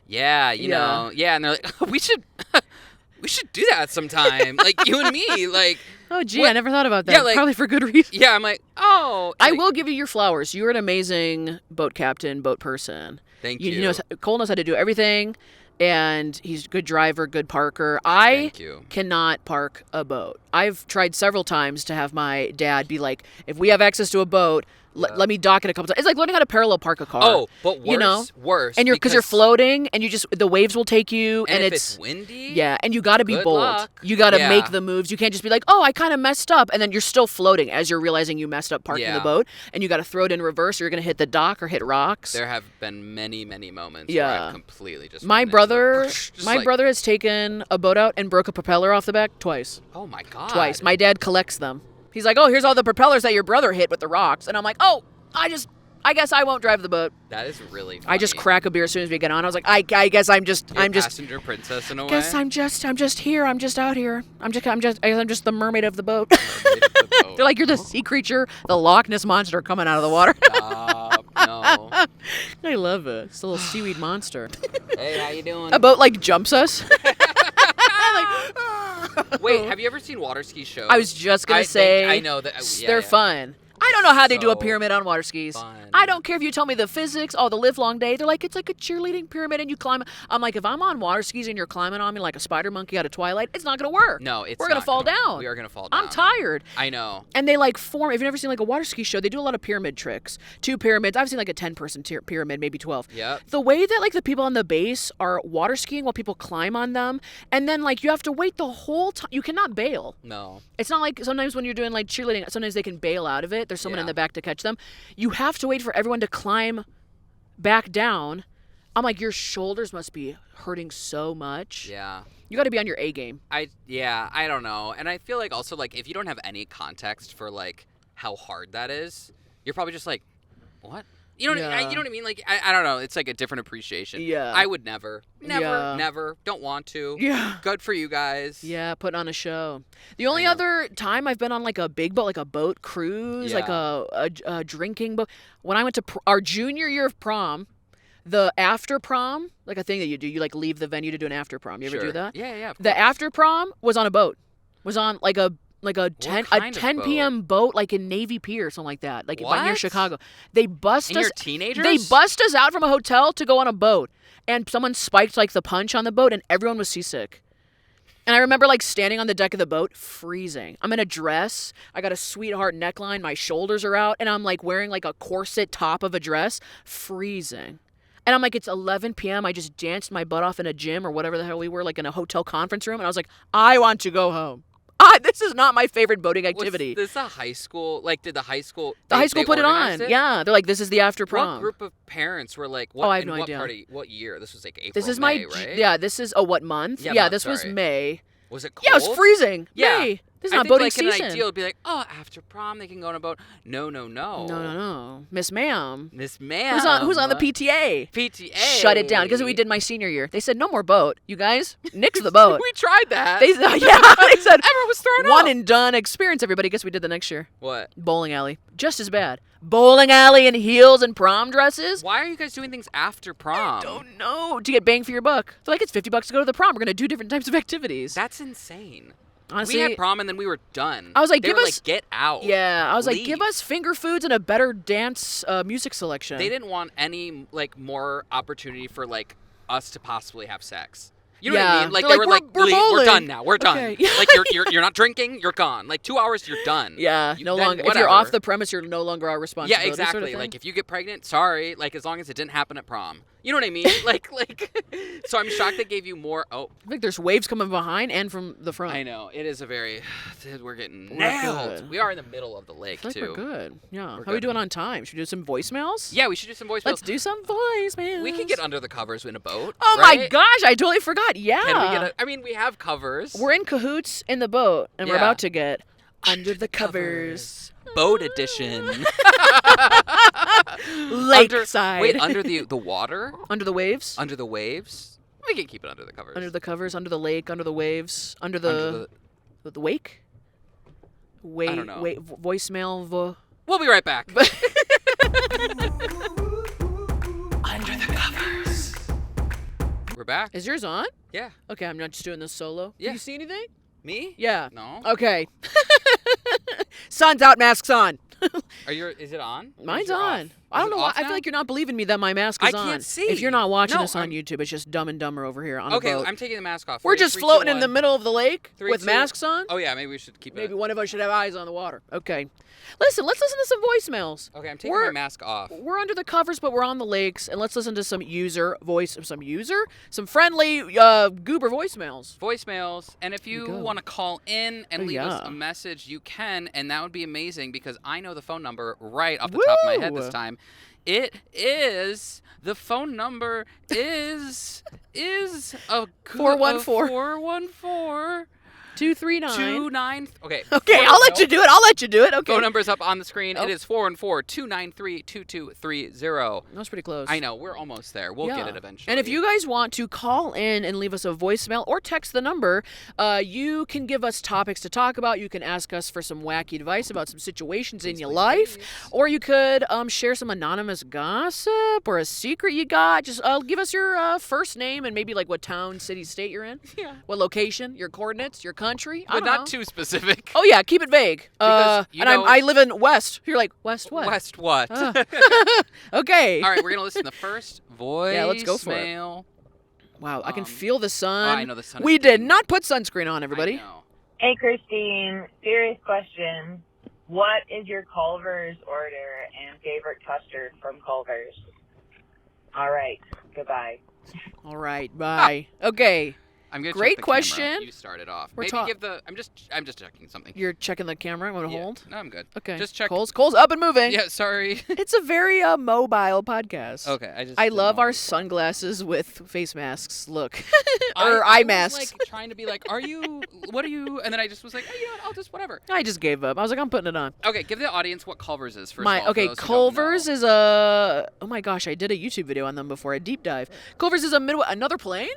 yeah, you know, yeah. And they're like, we should do that sometime, like you and me, like. Oh, gee, I never thought about that. Yeah, like, probably for good reason. Yeah, I'm like, oh. I will give you your flowers. You're an amazing boat captain, boat person. Thank you. Cole knows how to do everything, and he's a good driver, good parker. I cannot park a boat. I've tried several times to have my dad be like, if we have access to a boat, Let me dock it a couple times. It's like learning how to parallel park a car. Oh, but worse, you know? worse. And because you're floating, and the waves will take you, and if it's windy, yeah, and you got to be good bold. luck. You got to make the moves. You can't just be like, oh, I kind of messed up, and then you're still floating as you're realizing you messed up parking the boat, and you got to throw it in reverse, or you're gonna hit the dock or hit rocks. There have been many, many moments where I've completely just my brother has taken a boat out and broke a propeller off the back twice. Oh my god! Twice. My dad collects them. He's like, oh, here's all the propellers that your brother hit with the rocks, and I'm like, oh, I guess I won't drive the boat. That is really funny. I just crack a beer as soon as we get on. I was like, I guess I'm just passenger princess in a way. Guess I'm just here. I'm just out here. I'm just the mermaid of the boat. They're like, you're the sea creature, the Loch Ness monster coming out of the water. Stop. No. I love it. It's a little seaweed monster. Hey, how you doing? A boat like jumps us. Wait, have you ever seen water ski shows? I was just gonna say. I know that. They're fun. I don't know how they do a pyramid on water skis. Fun. I don't care if you tell me the physics, the live long day. They're like, it's like a cheerleading pyramid and you climb. I'm like, if I'm on water skis and you're climbing on me like a spider monkey out of Twilight, it's not going to work. No, We're going to fall down. We are going to fall down. I'm tired. I know. And they like form, if you've never seen like a water ski show, they do a lot of pyramid tricks. 2 pyramids. I've seen like a 10-person pyramid, maybe 12. Yep. The way that like the people on the base are water skiing while people climb on them. And then like you have to wait the whole time. You cannot bail. No. It's not like sometimes when you're doing like cheerleading, sometimes they can bail out of it. There's someone in the back to catch them. You have to wait for everyone to climb back down. I'm like, your shoulders must be hurting so much. Yeah. You got to be on your A game. I don't know. And I feel like also like if you don't have any context for like how hard that is, you're probably just like, what? You know what I mean? Like, I don't know. It's like a different appreciation. Yeah. I would never, don't want to. Yeah. Good for you guys. Yeah, putting on a show. The only other time I've been on like a big boat, like a boat cruise, like a drinking boat, when I went to our junior year of prom, the after prom, like a thing that you do, you like leave the venue to do an after prom. You ever do that? Yeah. The after prom was on a boat. Was on like a 10 p.m. boat, like in Navy Pier or something like that, like near Chicago. They bust us. You're teenagers? They bust us out from a hotel to go on a boat, and someone spiked like the punch on the boat, and everyone was seasick. And I remember like standing on the deck of the boat, freezing. I'm in a dress. I got a sweetheart neckline. My shoulders are out, and I'm like wearing like a corset top of a dress, freezing. And I'm like, it's 11 p.m. I just danced my butt off in a gym or whatever the hell we were, like in a hotel conference room, and I was like, I want to go home. This is not my favorite boating activity. Was this a high school? Like, did the high school? The high school put it on. Yeah, they're like, this is the after prom. What group of parents were like? What, I have no idea. Party? What year? This was like April. This is May, right? Yeah. This is what month? Yeah, this was May. Was it cold? Yeah, it was freezing. Yeah. May. This is not boating season. In an ideal, it'd be like, oh, after prom they can go on a boat. No. No. Miss Ma'am. Who's on the PTA? PTA. Shut it down. Because we did my senior year. They said, no more boat. You guys, nix the boat. We tried that. They said, everyone was throwing up. One and done experience, everybody. Guess we did the next year. What? Bowling alley. Just as bad. Bowling alley and heels and prom dresses. Why are you guys doing things after prom? I don't know. To get bang for your buck. They're like, it's $50 to go to the prom. We're going to do different types of activities. That's insane. Honestly, we had prom and then we were done. I was like, they were like, get out. Yeah, I was Leave. like, give us finger foods and a better dance music selection. They didn't want any like more opportunity for like us to possibly have sex. You know what I mean? Like, they were like, we're done now. We're done. Okay. Like, you're not drinking. You're gone. Like, 2 hours, you're done. Yeah, no longer. If you're off the premise, you're no longer our responsibility. Yeah, exactly. Sort of like, if you get pregnant, sorry. Like, as long as it didn't happen at prom. You know what I mean? like. So I'm shocked they gave you more. Oh, I think there's waves coming behind and from the front. I know. It is a very. We're getting nailed. Good. We are in the middle of the lake I feel like too. We're good. Yeah. We're How are we doing on time? Should we do some voicemails? Yeah, we should do some voicemails. Let's do some voicemails. We can get under the covers in a boat. Oh right? my gosh! I totally forgot. Yeah. Can we get we have covers. We're in cahoots in the boat, and we're about to get under the covers. Boat edition. Lakeside. Wait, under the water? Under the waves? Under the waves? We can keep it under the covers. Under the covers, under the lake, under the waves, under the wake? I don't know. Voicemail. We'll be right back. Under the covers. We're back. Is yours on? Yeah. Okay, I'm not just doing this solo. Yeah. Do you see anything? Me? Yeah. No. Okay. Sun's out, masks on. Is it on? Mine's on. I don't know why. I feel like you're not believing me that my mask is on. I can't see. If you're not watching this on YouTube, it's just Dumb and Dumber over here on a boat. Okay, I'm taking the mask off. We're just floating in the middle of the lake with masks on. Oh yeah, maybe we should keep it. Maybe one of us should have eyes on the water. Okay. Let's listen to some voicemails. Okay, I'm taking my mask off. We're under the covers, but we're on the lakes, and let's listen to some friendly goober voicemails. And if you want to call in and leave us a message, you can, and that would be amazing because I know the phone number right off the top of my head this time. The phone number is a 414 239. Okay. Okay, I'll let you do it. Okay. Phone number's up on the screen. It is 414-293-2230. That was pretty close. I know. We're almost there. We'll get it eventually. And if you guys want to call in and leave us a voicemail or text the number, you can give us topics to talk about. You can ask us for some wacky advice about some situations in your life. Or you could share some anonymous gossip or a secret you got. Just give us your first name and maybe like what town, city, state you're in. Yeah. What location, your coordinates, your country. But not too specific. Oh, yeah, keep it vague. I live in West. You're like, West what? West what? Okay. All right, we're going to listen to the first voicemail. Yeah, let's go for it. Wow, I can feel the sun. Oh, I know the sun. We did not put sunscreen on, everybody. I know. Hey, Christine. Serious question. What is your Culver's order and favorite custard from Culver's? All right. Goodbye. All right. Bye. Okay. I'm gonna Great check the question. Camera. You started off. Maybe give the. I'm just checking something. You're checking the camera. I'm gonna hold. No, I'm good. Okay. Just check. Cole's up and moving. Yeah. Sorry. It's a very mobile podcast. Okay. I love our sunglasses with face masks. Look, or eye masks. I was like trying to be like, what are you? And then I just was like, oh, you know what? I'll just whatever. I just gave up. I was like, I'm putting it on. Okay. Give the audience what Culver's is first. Of all, okay. Culver's is a. Oh my gosh, I did a YouTube video on them before. A deep dive. Culver's is another plane.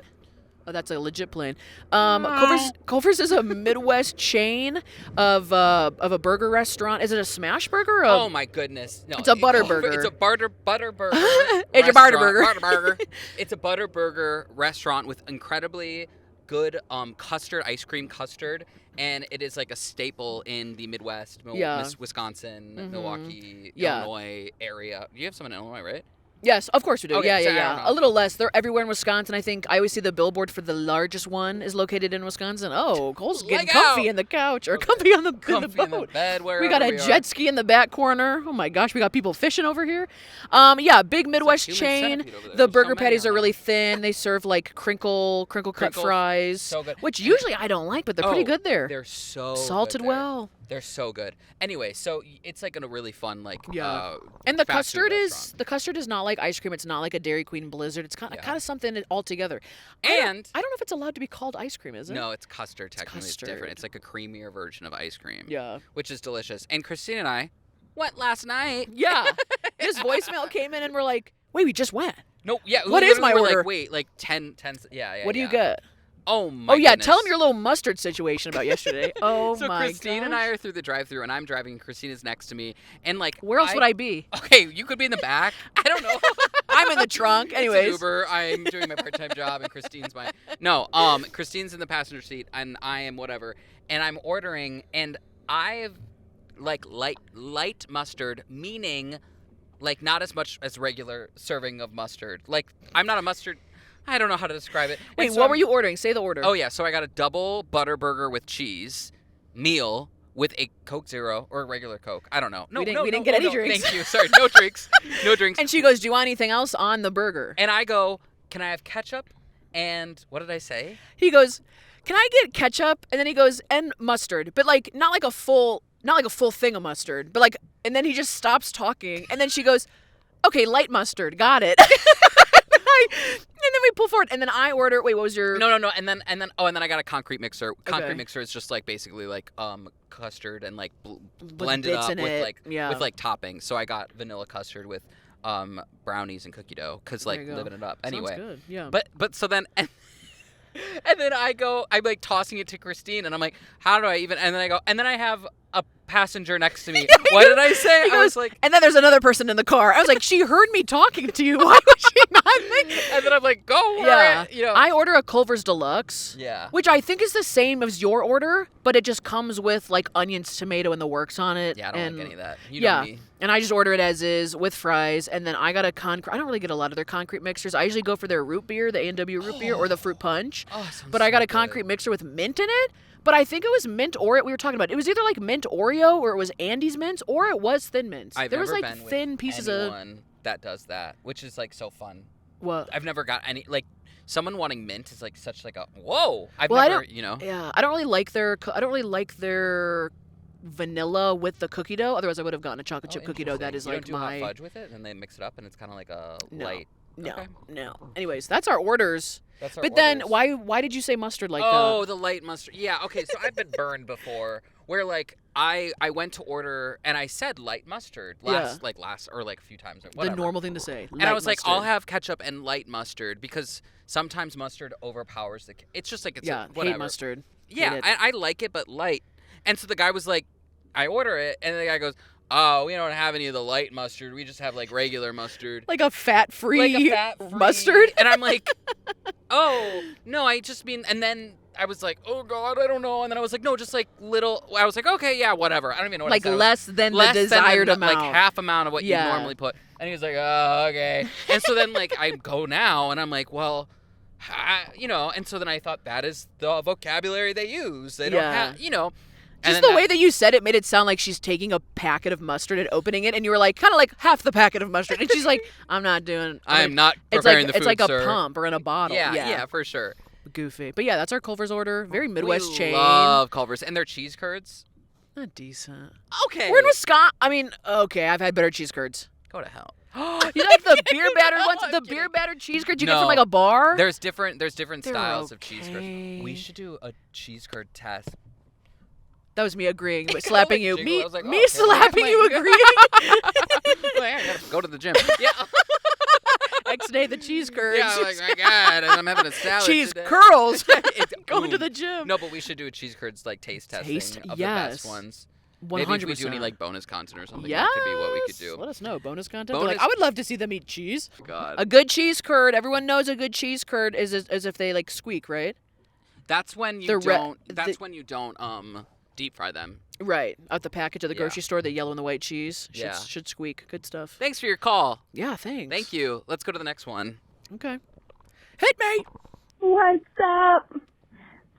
Oh, that's a legit plane. Culver's is a Midwest chain of a burger restaurant. Is it a smash burger? Oh my goodness! No, it's a butter burger. It's a butter burger. It's a butter burger. It's a butter burger restaurant with incredibly good custard, ice cream custard, and it is like a staple in the Midwest, Wisconsin, Milwaukee, Illinois area. You have some in Illinois, right? Yes, of course we do. Okay, yeah. A little less. They're everywhere in Wisconsin. I think I always see the billboard for the largest one is located in Wisconsin. Oh, Cole's getting comfy in the couch or comfy on the boat. In the bed, we got a jet ski in the back corner. Oh my gosh, we got people fishing over here. Big Midwest chain. The burger patties are really thin. They serve like crinkle cut fries, so good. Which usually I don't like, but they're pretty good there. They're so salted good well. They're so good. Anyway, so it's like a really fun and the custard is not like ice cream. It's not like a Dairy Queen Blizzard. It's kind of something altogether. And I don't know if it's allowed to be called ice cream, is it? No, it's custard. Technically, it's different. It's like a creamier version of ice cream. Yeah, which is delicious. And Christine and I went last night. Yeah, this voicemail came in and we're like, wait, we just went. No, yeah. What is my order? Like, wait, like 10. Yeah. What do you get? Oh my goodness. Tell them your little mustard situation about yesterday. Oh so my god. So Christine and I are through the drive-thru, and I'm driving, and Christine is next to me, and like. Where else would I be? Okay, you could be in the back. I don't know. I'm in the trunk. Anyways. It's an Uber. I'm doing my part-time job, and Christine's my. No, Christine's in the passenger seat, and I am whatever, and I'm ordering, and I've like light mustard, meaning like not as much as regular serving of mustard. Like I'm not a mustard. I don't know how to describe it. Wait, what were you ordering? Say the order. Oh, yeah. So I got a double butter burger with cheese meal with a Coke Zero or a regular Coke. I don't know. We didn't get any drinks. Thank you. Sorry. No drinks. No drinks. And she goes, do you want anything else on the burger? And I go, can I have ketchup? And what did I say? He goes, can I get ketchup? And then he goes, and mustard. But like, not like a full thing of mustard. But like, and then he just stops talking. And then she goes, okay, light mustard. Got it. And then we pull forward, and then I order. Wait, what was your? No. And then I got a concrete mixer. Concrete mixer is just like basically like custard and like blended up with like toppings. So I got vanilla custard with brownies and cookie dough because like living it up. Anyway, sounds good. Yeah. But so then. And then I'm like tossing it to Christine, and I'm like, how do I even? And then I go, and then I have a passenger next to me. What did I say? I was like, and then there's another person in the car. I was like, she heard me talking to you. Why would she not think? and then I'm like, go for it. You know. I order a Culver's Deluxe. Yeah. Which I think is the same as your order, but it just comes with like onions, tomato, and the works on it. Yeah, I don't like any of that. You yeah. know me. And I just order it as is with fries, and then I got a concrete. I don't really get a lot of their concrete mixers. I usually go for their root beer, the A&W root beer, or the fruit punch. Oh, but I got a concrete mixer with mint in it. But I think it was mint Oreo. We were talking about it was either like mint Oreo or it was Andy's mint or it was thin mints. I've there was never like been thin with pieces anyone that does that, which is like so fun. What? I've never got any like someone wanting mint is like such like a whoa. I've Well, never, you know. Yeah, I don't really like their vanilla with the cookie dough. Otherwise, I would have gotten a chocolate chip cookie dough. That is you like don't do my hot fudge with it, and they mix it up, and it's kind of like a light. No, Okay. no. Anyways, that's our orders. That's our but then orders. why did you say mustard like that? Oh, the light mustard. Yeah. Okay. So I've been burned before, where like I went to order and I said light mustard last or like a few times or whatever. The normal thing to say. And I was like, I'll have ketchup and light mustard because sometimes mustard overpowers the. It's just like it's whatever. Hate mustard. Yeah, I like it, but light. And so the guy was like, I order it, and the guy goes, oh, we don't have any of the light mustard. We just have like regular mustard. Like a fat-free mustard? And I'm like, oh, no, I just mean, and then I was like, oh God, I don't know. And then I was like, no, just like little, I was like, okay, yeah, whatever. I don't even know what like I said. less than the desired amount. Like half amount of what you normally put. And he was like, oh, okay. And so then like I go now and I'm like, well, you know, and so then I thought that is the vocabulary they use. They don't have, you know. Just the way that you said it made it sound like she's taking a packet of mustard and opening it, and you were like, kind of like half the packet of mustard. And she's like, I'm not preparing the food, it's like a pump or in a bottle. Yeah, for sure. Goofy. But yeah, that's our Culver's order. Very Midwest chain. Love Culver's. And their cheese curds. Not decent. Okay. We're in Wisconsin. I mean, okay, I've had better cheese curds. Go to hell. You like the beer battered ones? The beer battered cheese curds you get from like a bar? There's different styles of cheese curds. We should do a cheese curd test. That was me agreeing, but slapping you. Me slapping you agreeing. I gotta go to the gym. Yeah. X-day the cheese curds. Yeah, like, my God, I'm having a salad cheese today. curls. Going to the gym. No, but we should do a cheese curds like taste testing of the best ones. 100%. Maybe if we do any like bonus content or something, yes. that could be what we could do. Let us know. Bonus content. Like, I would love to see them eat cheese. God. A good cheese curd. Everyone knows a good cheese curd is as if they like squeak, right? That's when you don't. That's when you don't deep fry them. Right. Out the package at the grocery store, the yellow and the white cheese. Should squeak. Good stuff. Thanks for your call. Yeah, thanks. Thank you. Let's go to the next one. Okay. Hit me. What's up?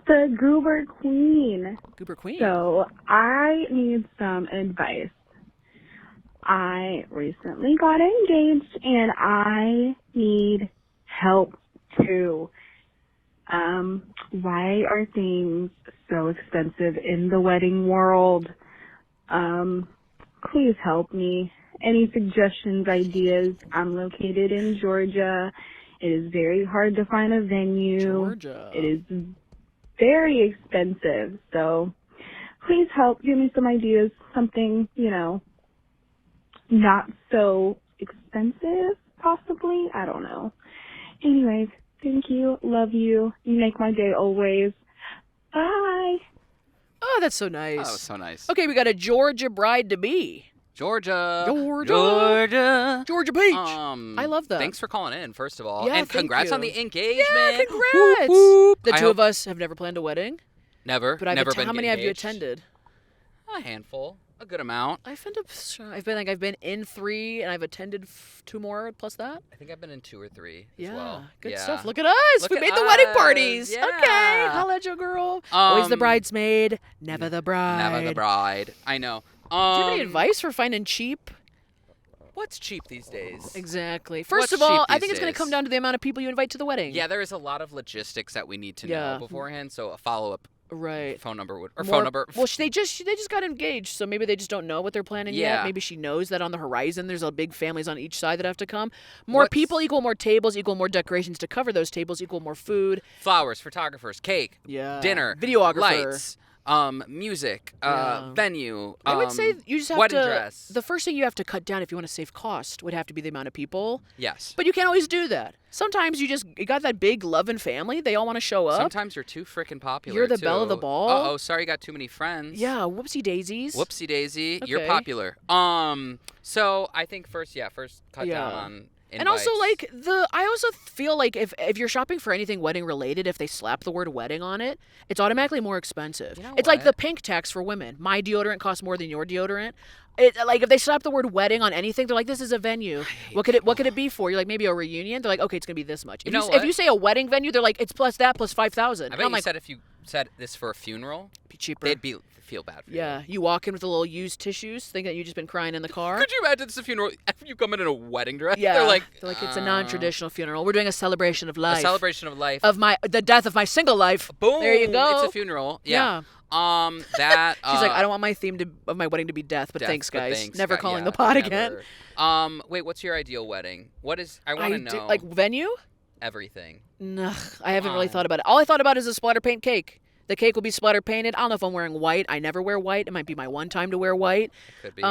The Goober Queen. Goober Queen. So I need some advice. I recently got engaged and I need help too. Why are things so expensive in the wedding world? Please help me. Any suggestions, ideas? I'm located in Georgia. It is very hard to find a venue. Georgia. It is very expensive. So please help. Give me some ideas. Something, not so expensive, possibly. I don't know. Anyways, thank you. Love you. You make my day always. Bye. Oh, that's so nice. Oh, that was so nice. Okay, we got a Georgia bride-to-be. Georgia Peach. I love that. Thanks for calling in, first of all. Yeah, and congrats on the engagement. Yeah, congrats. Whoop, whoop. The two of us have never planned a wedding. Never. But never been how many have you engaged? attended? A handful. A good amount. I've been in 3 and I've attended 2 more plus that. I think I've been in 2 or 3 yeah, as well. Good stuff. Look at us. We made the wedding parties. Yeah. Okay. Holla at your girl. Always the bridesmaid, never the bride. Never the bride. I know. Do you have any advice for finding cheap? What's cheap these days? Exactly. First of all, I think it's going to come down to the amount of people you invite to the wedding. Yeah, there is a lot of logistics that we need to know beforehand. So a follow-up phone number would phone number. Well, they just got engaged, so maybe they just don't know what they're planning yet. Maybe she knows that on the horizon there's a big families on each side that have to come. More people equal more tables equal more decorations to cover those tables equal more food. Flowers, photographers, cake, dinner, videographer, lights. Music, Yeah. venue. I would say you just have wedding to. dress. The first thing you have to cut down if you want to save cost would have to be the amount of people. Yes. But you can't always do that. Sometimes you got that big loving family. They all want to show up. Sometimes you're too freaking popular. You're the belle of the ball. Oh, sorry, you got too many friends. Yeah, whoopsie daisies. Whoopsie daisy, you're Okay. popular. So I think first cut down on invites. And also, like, I also feel like if you're shopping for anything wedding related, if they slap the word wedding on it, it's automatically more expensive. You know It's like what? the pink tax for women. My deodorant costs more than your deodorant. Like if they slap the word wedding on anything, they're like, this is a venue. What could it be for? You're like, maybe a reunion. They're like, okay, it's gonna be this much. If you say a wedding venue, they're like, it's plus that plus 5,000. I bet I'm you like, said if you said this for a funeral, be cheaper. they'd feel bad for you. Yeah, you walk in with a little used tissues, thinking that you just been crying in the car. Could you imagine this a funeral? If you come in a wedding dress, Yeah, they're like it's a non-traditional funeral. We're doing a celebration of life. a celebration of life. Of the death of my single life. Boom. There you go. It's a funeral. Yeah. That She's like, I don't want my theme of my wedding to be death, but thanks, guys. Never calling the pot again. Wait, what's your ideal wedding? I want to know. Like venue? Everything. No, I haven't really thought about it. All I thought about is a splatter paint cake. The cake will be splatter painted. I don't know if I'm wearing white. I never wear white. It might be my one time to wear white. Could be.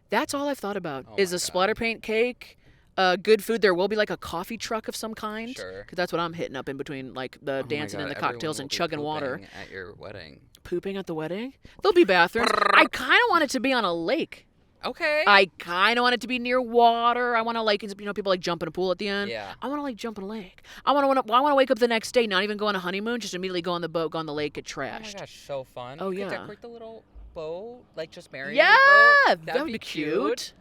That's all I've thought about Oh is my a splatter paint cake. Good food. There will be like a coffee truck of some kind. Sure. Because that's what I'm hitting up in between like the dancing and the cocktails and chugging water. At your wedding. Pooping at the wedding? There'll be bathrooms. I kind of want it to be on a lake. Okay. I kind of want it to be near water. I want to like, people like jump in a pool at the end. Yeah. I want to like jump in a lake. I want to wake up the next day, not even go on a honeymoon, just immediately go on the boat, go on the lake, get trashed. Oh my gosh, so fun. Oh, You yeah. could decorate the little boat, like just marry. Yeah, boat. that would be cute.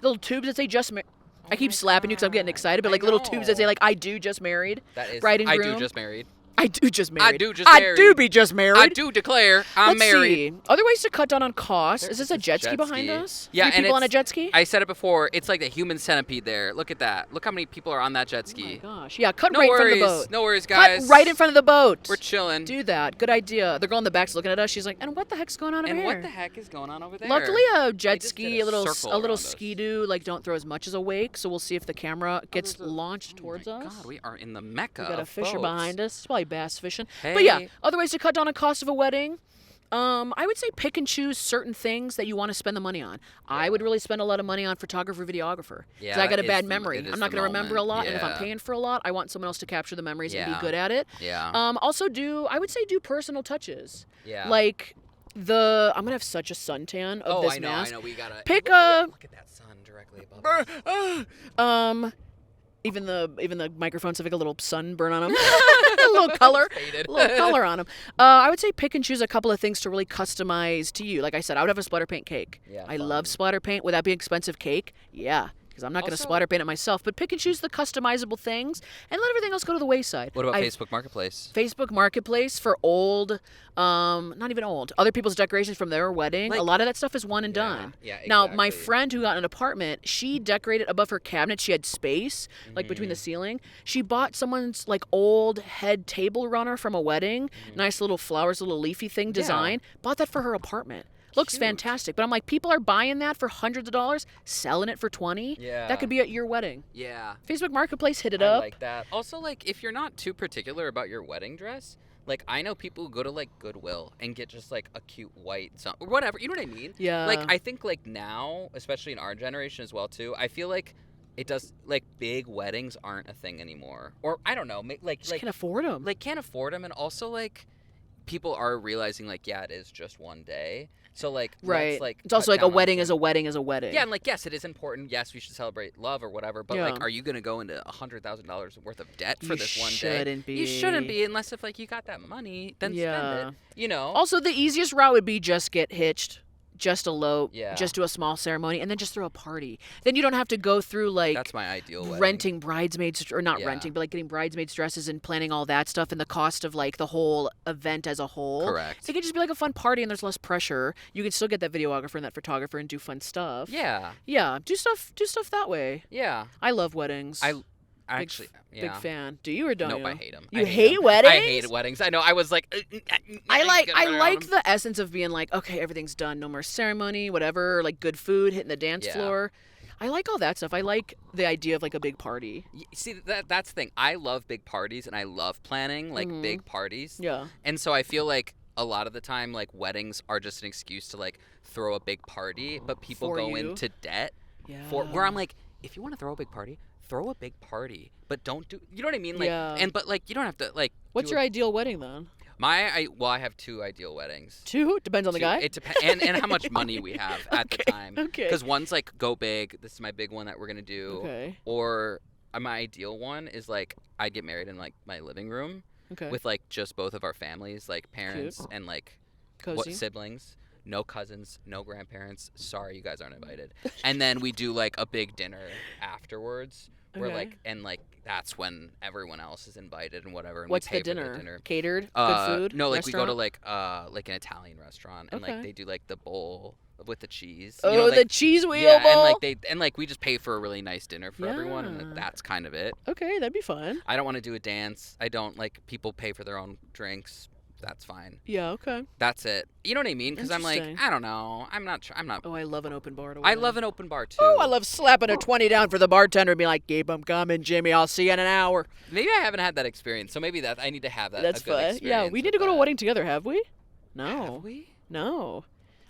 Little tubes that say just married. I keep my slapping you because I'm getting God. excited, but I like little tubes that say know. like I do just married. That is. Bride and I groom. do just married. I do just married. I do just I married. do be just married. I do declare I'm Let's married. see. Other ways to cut down on costs. Is There's this a this jet ski jet behind ski. us? Yeah, 3 and people on a it's- jet ski? I said it before. It's like the human centipede there. Look at that. Look how many people are on that jet Oh ski. my gosh. Yeah, cut No right in worries. front of the boat. No worries, guys. Cut right in front of the boat. We're chilling. Do that. Good idea. The girl in the back's looking at us. She's like, and what the heck's going on over and here? what the heck is going on over there? Luckily, a They jet just ski, did a little circle little around us. ski-doo, like don't throw as much as a wake. So we'll see if the camera gets there's a- launched Oh towards my us. God, we are in the mecca We got a of fisher boats. behind us. It's probably bass fishing. But yeah, Hey. other ways to cut down on cost of a wedding. I would say pick and choose certain things that you want to spend the money on. I would really spend a lot of money on photographer, videographer. Yeah, I got a that bad is memory. it is I'm not the going to remember a moment. lot, and if I'm Yeah. paying for a lot, I want someone else to capture the memories and Yeah. be good at it. Yeah. Also, I would say do personal touches. Yeah. Like I'm gonna have such a suntan of this I know. mask. I know. We gotta Pick look, a- Look at that sun directly above us. Even the microphones have like a little sunburn on them, a little color, Faded. a little color on them. I would say pick and choose a couple of things to really customize to you. Like I said, I would have a splatter paint cake. Yeah, I fun. love splatter paint. Would that be an expensive cake? Yeah, because I'm not going to Also- splatter paint it myself. But pick and choose the customizable things and let everything else go to the wayside. What about I- Facebook Marketplace? Facebook Marketplace for old, not even old, other people's decorations from their wedding. Like- a lot of that stuff is one and done. yeah, Now, my exactly. friend who got an apartment, she decorated above her cabinet. She had space, like between Mm-hmm. the ceiling. She bought someone's like old head table runner from a wedding. Mm-hmm. Nice little flowers, little leafy thing design. Bought that for her apartment. Looks fantastic. But I'm like, people are buying that for hundreds of dollars, selling it for 20. Yeah. That could be at your wedding. Yeah. Facebook Marketplace, hit it I up. like that. Also, like, if you're not too particular about your wedding dress, like, I know people who go to, like, Goodwill and get just, like, a cute white or whatever. You know what I mean? Yeah. Like, I think, like, now, especially in our generation as well, too, I feel like it does, like, big weddings aren't a thing anymore. Or, I don't know, Just can't afford them. like, can't afford them. And also, like, people are realizing, like, yeah, it is just one day. So, like, right. let's, like, It's also cut like a down on wedding some- is a wedding is a wedding. Yeah, and like, yes, it is important. Yes, we should celebrate love or whatever. But Yeah. like, are you gonna go into $100,000 worth of debt for You this one day? shouldn't You shouldn't be. be, unless if like you got that money, then Yeah. spend it. You know. Also, the easiest route would be just get hitched, just elope, Yeah. just do a small ceremony, and then just throw a party. Then you don't have to go through like That's my ideal wedding. renting bridesmaids, or not Yeah. renting, but like getting bridesmaids dresses and planning all that stuff and the cost of like the whole event as a whole. Correct. It could just be like a fun party and there's less pressure. You can still get that videographer and that photographer and do fun stuff. Yeah. Yeah. Do stuff that way. Yeah. I love weddings. Actually, Big yeah. fan. Do you or don't Nope, you? I hate them. You hate weddings? I hate weddings. I know. I was like, I like the. the essence of being like, okay, everything's done, no more ceremony, whatever, like good food, hitting the dance Yeah. floor. I like all that stuff. I like the idea of like a big party. See, that's the thing. I love big parties and I love planning like big parties. Yeah. And so I feel like a lot of the time, like, weddings are just an excuse to, like, throw a big party, but people For go you. into debt Yeah. where I'm like, if you want to throw a big party, throw a big party, but don't do, you know what I mean? Like, Yeah. but, like, you don't have to, like, What's your ideal wedding then? I have 2 ideal weddings. 2? Depends on the guy? It depends, and how much money we have at the time. Okay. Because one's like, go big. This is my big one that we're gonna do. Okay. Or my ideal one is like, I'd get married in like my living room Okay. with like just both of our families, like parents Cute. and like Cozy. siblings. No cousins, no grandparents. Sorry, you guys aren't invited. And then we do like a big dinner afterwards. Where Okay. like, and like that's when everyone else is invited and whatever. And What's we pay the dinner? For the dinner. Catered? Good food? No, like we go to Restaurant? like an Italian restaurant and Okay. like they do like the bowl with the cheese. Oh, you know, the like, cheese wheel yeah, bowl? and like we just pay for a really nice dinner for everyone, and Yeah. like, that's kind of it. Okay, that'd be fun. I don't want to do a dance. I don't like people pay for their own drinks. That's fine. Yeah, okay. That's it. You know what I mean? Because I'm like, Interesting. I don't know. I'm not. Oh, I love an open bar. I love an open bar too. Oh, I love slapping a 20 down for the bartender and be like, keep 'em coming, Jimmy. I'll see you in an hour. Maybe I haven't had that experience, so maybe I need to have that. That's a good fun. Yeah, experience we need with to go to a that. wedding together, have we? No. Have we? No.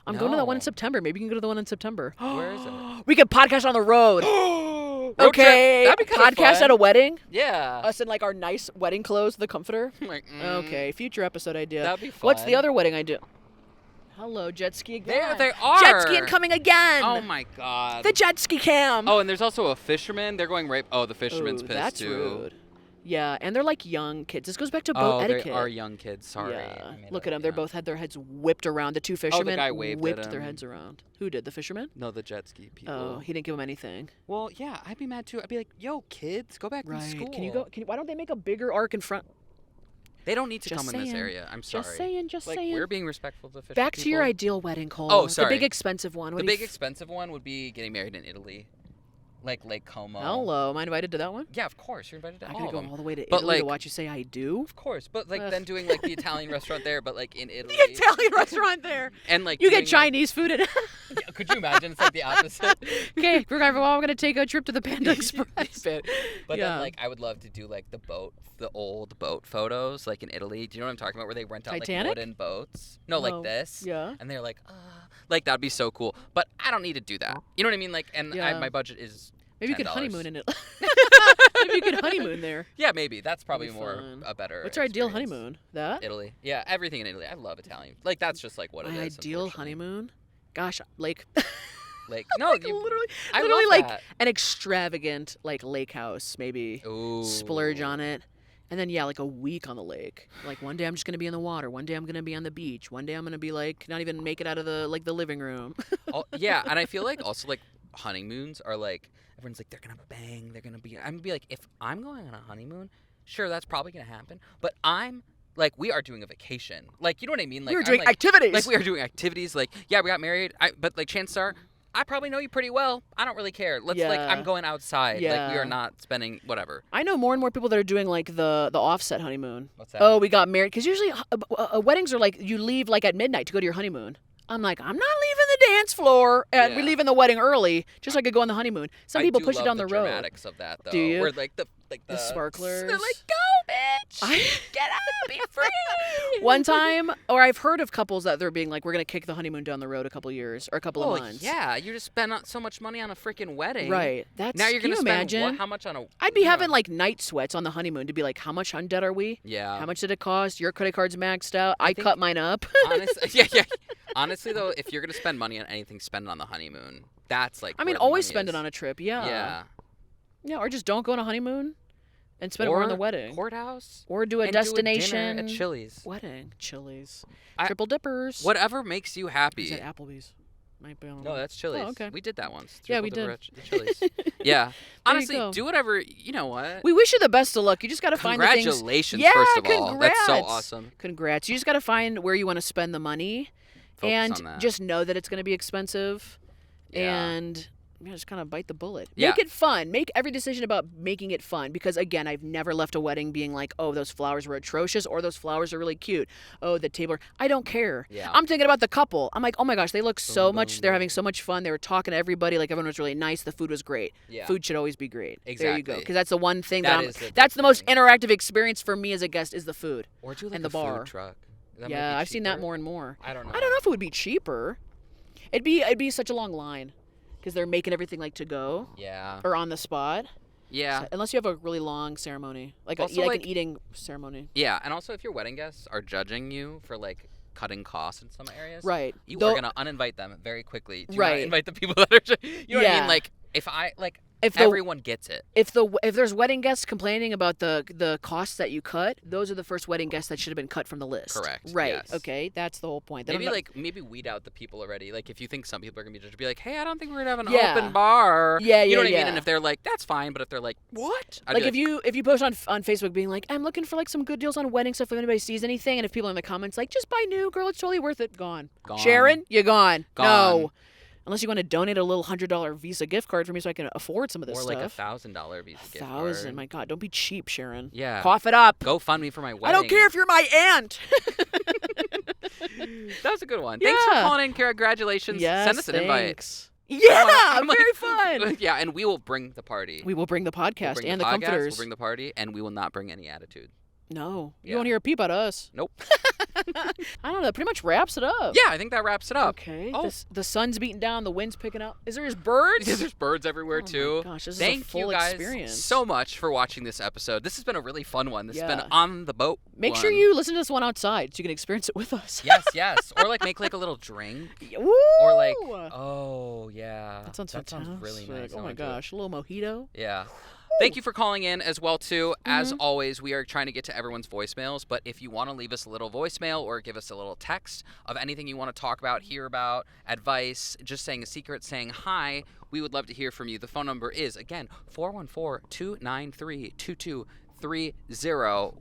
I'm going to that one in No. September. Maybe you can go to the one in September. Where is it? We could podcast on the road. Road Okay. trip. That'd be kinda Podcast fun. at a wedding. Yeah. Us in like our nice wedding clothes, the comforter. I'm like, Okay, future episode idea. That'd be What's the fun. other wedding idea? Hello, jet ski again. There they are. Jet skiing coming again. Oh my god. The jet ski cam. Oh, and there's also a fisherman. They're going right. Oh, the fisherman's Ooh, pissed that's too. rude. Yeah, and they're like young kids. This goes back to boat etiquette. They are young kids. Sorry. Yeah. I made Look a- at them. They yeah. both had their heads whipped around. The 2 fishermen guy waved at whipped their him. heads around. Who did? The fisherman? No, the jet ski people. Oh, he didn't give them anything. Well, yeah, I'd be mad too. I'd be like, "Yo, kids, go back to Right. school." Can you go? Why don't they make a bigger arc in front? They don't need to Just come in this saying. area. I'm sorry. Just saying. Just like saying. we're being respectful to fish. Back to your people. ideal wedding, Cole. Oh, sorry. The big expensive one. What The do you big expensive one would be getting married in Italy, like Lake Como. Hello, am I invited to that one? Yeah, of course. You're invited to I all gotta of go them. all the way to But, Italy to like- watch you say I do. Of course, but like Ugh. then doing like the Italian restaurant there, but like in Italy. The Italian restaurant there. And like You get doing, like- Chinese food at. Yeah, could you imagine? It's like the opposite. Okay, we're gonna take a trip to the Panda Express. But Yeah. then like I would love to do like the old boat photos like in Italy. Do you know what I'm talking about? Where they rent out Titanic? like wooden boats. No, like Oh, this. yeah. And they're like, like that'd be so cool. But I don't need to do that. You know what I mean? Like, and Yeah. my budget is. Maybe you could $10. honeymoon in it. Maybe you could honeymoon there. Yeah, maybe that's probably be more fun. a better. What's our ideal experience. honeymoon? That? Italy. Yeah, everything in Italy. I love Italian. Like that's just like what it My is. ideal unfortunately. honeymoon? Gosh, like Like no, like you, literally I literally love like that. an extravagant like lake house, maybe. Ooh. Splurge on it. And then yeah, like a week on the lake. Like one day I'm just gonna be in the water. One day I'm gonna be on the beach. One day I'm gonna be like not even make it out of the living room. Yeah, and I feel like also like honeymoons are like everyone's like they're gonna bang, they're gonna be. I'm gonna be like if I'm going on a honeymoon, sure that's probably gonna happen, but I'm like we are doing a vacation, like you know what I mean? Like We were I'm, doing like, activities. Like we are doing activities. Like yeah, we got married, but like chances are I probably know you pretty well. I don't really care. Let's like Yeah. I'm going outside. Like we Yeah. are not spending whatever. I know more and more people that are doing like the offset honeymoon. What's that? Oh, we got married because usually weddings are like you leave like at midnight to go to your honeymoon. I'm like I'm not leaving the dance floor, and we Yeah. leaving the wedding early just so I could go on the honeymoon. Some I people do push it love down the road. dramatics of that though. Do you? Where like the sparklers. They're like go bitch, I- get out, be free. One time, or I've heard of couples that they're being like, we're gonna kick the honeymoon down the road a couple years or a couple Well, of months. yeah, you just spent so much money on a freaking wedding. Right. That's Now you're can gonna you spend imagine? what, how much on a? I'd be yeah. having like night sweats on the honeymoon to be like, how much on debt are we? Yeah. How much did it cost? Your credit card's maxed out. I think- cut mine up. Honestly, yeah. Honestly, though, if you're gonna spend money on anything, spend it on the honeymoon. That's like. I mean, where the always money spend is. it on a trip. Yeah. Yeah. Yeah, or just don't go on a honeymoon and spend it more on the wedding. Courthouse. Or do a and destination do a dinner at Chili's. wedding. Chili's. I- Triple dippers. Whatever makes you Is happy. that Applebee's? Might be on. No, that's Chili's. Oh, okay. We did that once. Yeah, we Triple did. dipper at Chili's. Yeah. you Honestly, go. do whatever. You know what? We wish you the best of luck. You just got to find the things. Congratulations, Yeah, first of all. congrats. That's so awesome. Congrats. You just got to find where you want to spend the money Focus and on that. just know that it's going to be expensive Yeah. and just kind of bite the bullet. Yeah. Make it fun. Make every decision about making it fun because again, I've never left a wedding being like, "Oh, those flowers were atrocious," or "Those flowers are really cute." Oh, the table. I don't care. Yeah. I'm thinking about the couple. I'm like, "Oh my gosh, they look so Boom, much. boom, They're boom. having so much fun. They were talking to everybody. Like everyone was really nice. The food was great. Yeah. Food should always be great. There you go. Exactly. Because that's the one thing That that is the that's big the most thing. interactive experience for me as a guest is the food. Or do like and a the bar. food truck. That might Yeah, be I've seen that cheaper. more and more. I don't know. I don't know if it would be cheaper. It'd be such a long line because they're making everything like to go Yeah. or on the spot. Yeah. So, unless you have a really long ceremony, like Also, like like- an eating ceremony. Yeah, and also if your wedding guests are judging you for like cutting costs in some areas, Right. you Though- are gonna uninvite them very quickly. Do Right. not invite the people that are. You know what I Yeah. mean? Like if I like If everyone gets it. if there's wedding guests complaining about the costs that you cut, those are the first wedding guests that should have been cut from the list. Correct, Right. yes. Okay. That's the whole point. They Maybe don't know- maybe weed out the people already. Like if you think some people are gonna be judged, be like, hey, I don't think we're gonna have an Yeah. open bar. Yeah, You know yeah, what I mean? yeah. And if they're like, that's fine, but if they're like, what? I'd like be if you post on Facebook being like, I'm looking for like some good deals on wedding stuff if anybody sees anything, and if people in the comments like, just buy new, girl, it's totally worth it, gone. Gone. Sharon, you're gone. Gone. No. Unless you want to donate a little $100 Visa gift card for me so I can afford some of this or stuff. like $1,000 Visa gift card. 1,000, my God, don't be cheap, Sharon. Yeah. Cough it up. Go fund me for my wedding. I don't care if you're my aunt. That was a good one. Thanks for Yeah. calling in. Congratulations. Yes, Send us an invite. thanks. Yeah, I'm like- very fun. Yeah, and we will bring the party. We will bring the We'll podcast bring and the podcast, comforters. We'll bring the party, and we will not bring any attitude. No, you Yeah. won't hear a peep at us. Nope. I don't know. That pretty much wraps it up. Yeah, I think that wraps it up. Okay. Oh. The sun's beating down. The wind's picking up. Is there birds? There's birds everywhere Oh my too. gosh, this is a Thank full you guys experience. so much for watching this episode. This has been a really fun one. This has been Yeah. on the boat. Make sure one. you listen to this one outside so you can experience it with us. Yes. Or like make like a little drink. Woo! Or like, oh yeah. that sounds That fantastic. sounds really nice. Oh I my wanna do it. gosh, a little mojito. Yeah. Thank you for calling in as well too. As Mm-hmm. always, we are trying to get to everyone's voicemails, but if you want to leave us a little voicemail or give us a little text of anything you want to talk about, hear about, advice, just saying a secret, saying hi, we would love to hear from you. The phone number is again 414-293-2230.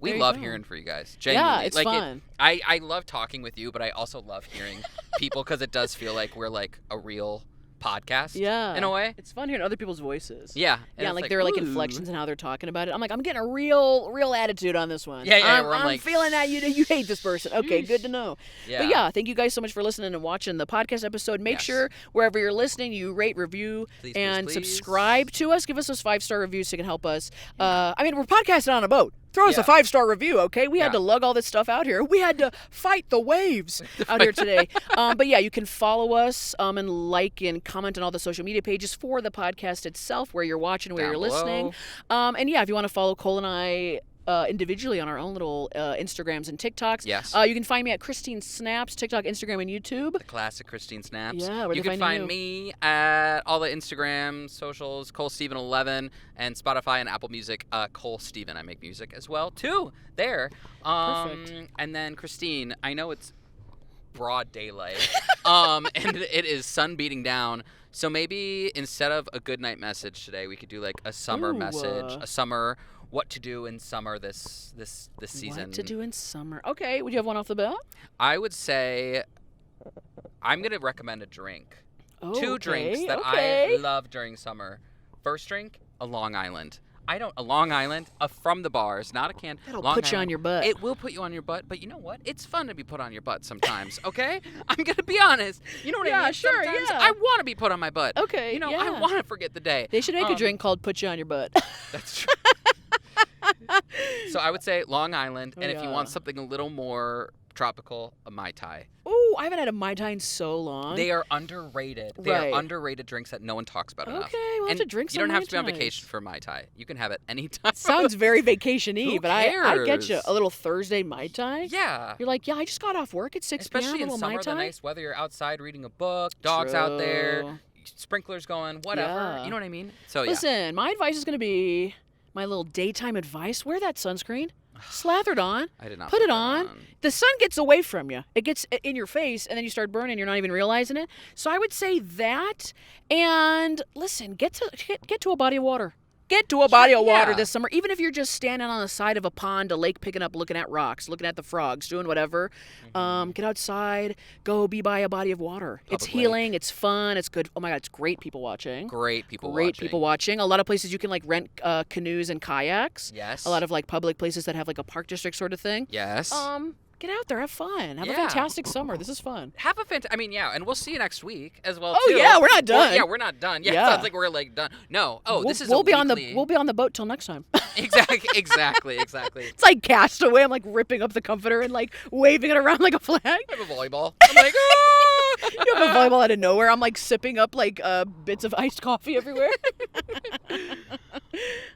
We There you love go. hearing from you guys. Genuinely. it's like fun. I love talking with you, but I also love hearing people because it does feel like we're like a real podcast. Yeah. In a way. It's fun hearing other people's voices. Yeah. And Yeah, it's like there are like ooh. inflections in how they're talking about it. I'm like, I'm getting a real attitude on this one. Yeah, I'm, where I'm I'm like, feeling that you hate this person. Okay, good to know. Yeah. But yeah, thank you guys so much for listening and watching the podcast episode. Make Yes. sure wherever you're listening, you rate, review, Please, and please. subscribe to us. Give us those 5-star reviews so you can help us. I mean, we're podcasting on a boat. Throw us a Yeah. 5-star review, okay? We had Yeah. to lug all this stuff out here. We had to fight the waves out here today. But yeah, you can follow us and like and comment on all the social media pages for the podcast itself, where you're watching, where Down you're listening. And yeah, if you want to follow Cole and I individually on our own little Instagrams and TikToks, Yes. you can find me at Christine Snaps, TikTok, Instagram, and YouTube. The classic Christine Snaps. Yeah, where you they can find find me at all the Instagram socials, ColeSteven11, and Spotify and Apple Music, Cole Steven. I make music as well too. There. Perfect. And then Christine, I know it's broad daylight, and it is sun beating down. So maybe instead of a good night message today, we could do like a summer Ooh, message, a summer. What to do in summer this season? What to do in summer? Okay, would you have one off the bat? I would say I'm gonna recommend a drink. Oh, Two okay, drinks that okay. I love during summer. First drink, a Long Island. A Long Island, from the bars, not a can. That'll Long put you on Island. your butt. It will put you on your butt, but you know what? It's fun to be put on your butt sometimes, okay? I'm gonna be honest. You know what I Yeah, mean? sure, Sometimes yeah. I want to be put on my butt. Okay, You know, yeah. I want to forget the day. They should make a drink called "Put You on Your Butt." That's true. So I would say Long Island, and Oh, if you yeah. want something a little more tropical, a Mai Tai. Ooh, I haven't had a Mai Tai in so long. They are underrated. They Right. are underrated drinks that no one talks about enough. Okay, we'll have And to drink you don't some have Mai to be on Tais. vacation for Mai Tai. You can have it anytime. Sounds very vacation-y, Who but I get you. cares? A little Thursday Mai Tai. Yeah. You're like, yeah, I just got off work at 6 Especially p.m. A in little summer, Mai the Tai. nice weather, you're outside reading a book, dogs out there, True. sprinklers going, whatever. Yeah. You know what I mean? So yeah. Listen, my advice is going to be my little daytime advice. Wear that sunscreen. Slather it on. I did not Put it that on. The sun gets away from you. It gets in your face, and then you start burning. You're not even realizing it. So I would say that. And listen, get to a body of water. Get to a body of water yeah. this summer. Even if you're just standing on the side of a pond, a lake, picking up, looking at rocks, looking at the frogs, doing whatever. Get outside. Go be by a body of water. It's Public healing. It's fun. It's good. Oh my God, it's great people watching. Great people Great watching. people watching. A lot of places you can like rent canoes and kayaks. Yes. A lot of like public places that have like a park district sort of thing. Yes. Get out there, have fun, have a fantastic summer. This is fun. Have a I mean, yeah, and we'll see you next week as well. Oh too. yeah, we're not done. We're not done. Yeah, it sounds like we're like done. No. This is we'll be on the boat till next time. Exactly. It's like Castaway. I'm like ripping up the comforter and like waving it around like a flag. I have a volleyball. I'm like, ah! You have a volleyball out of nowhere. I'm like sipping up like bits of iced coffee everywhere.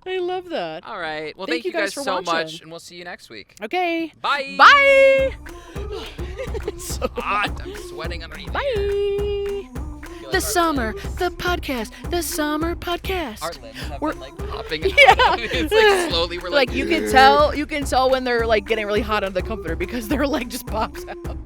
I love that. All right. Well, thank you guys so much, and we'll see you next week. Okay. Bye. Bye. It's so hot. I'm sweating underneath. Bye. The summer, the podcast, the summer podcast. Our lips have been like popping out. Yeah. It's like slowly we're like you can tell when they're like getting really hot under the comforter because their leg just pops out.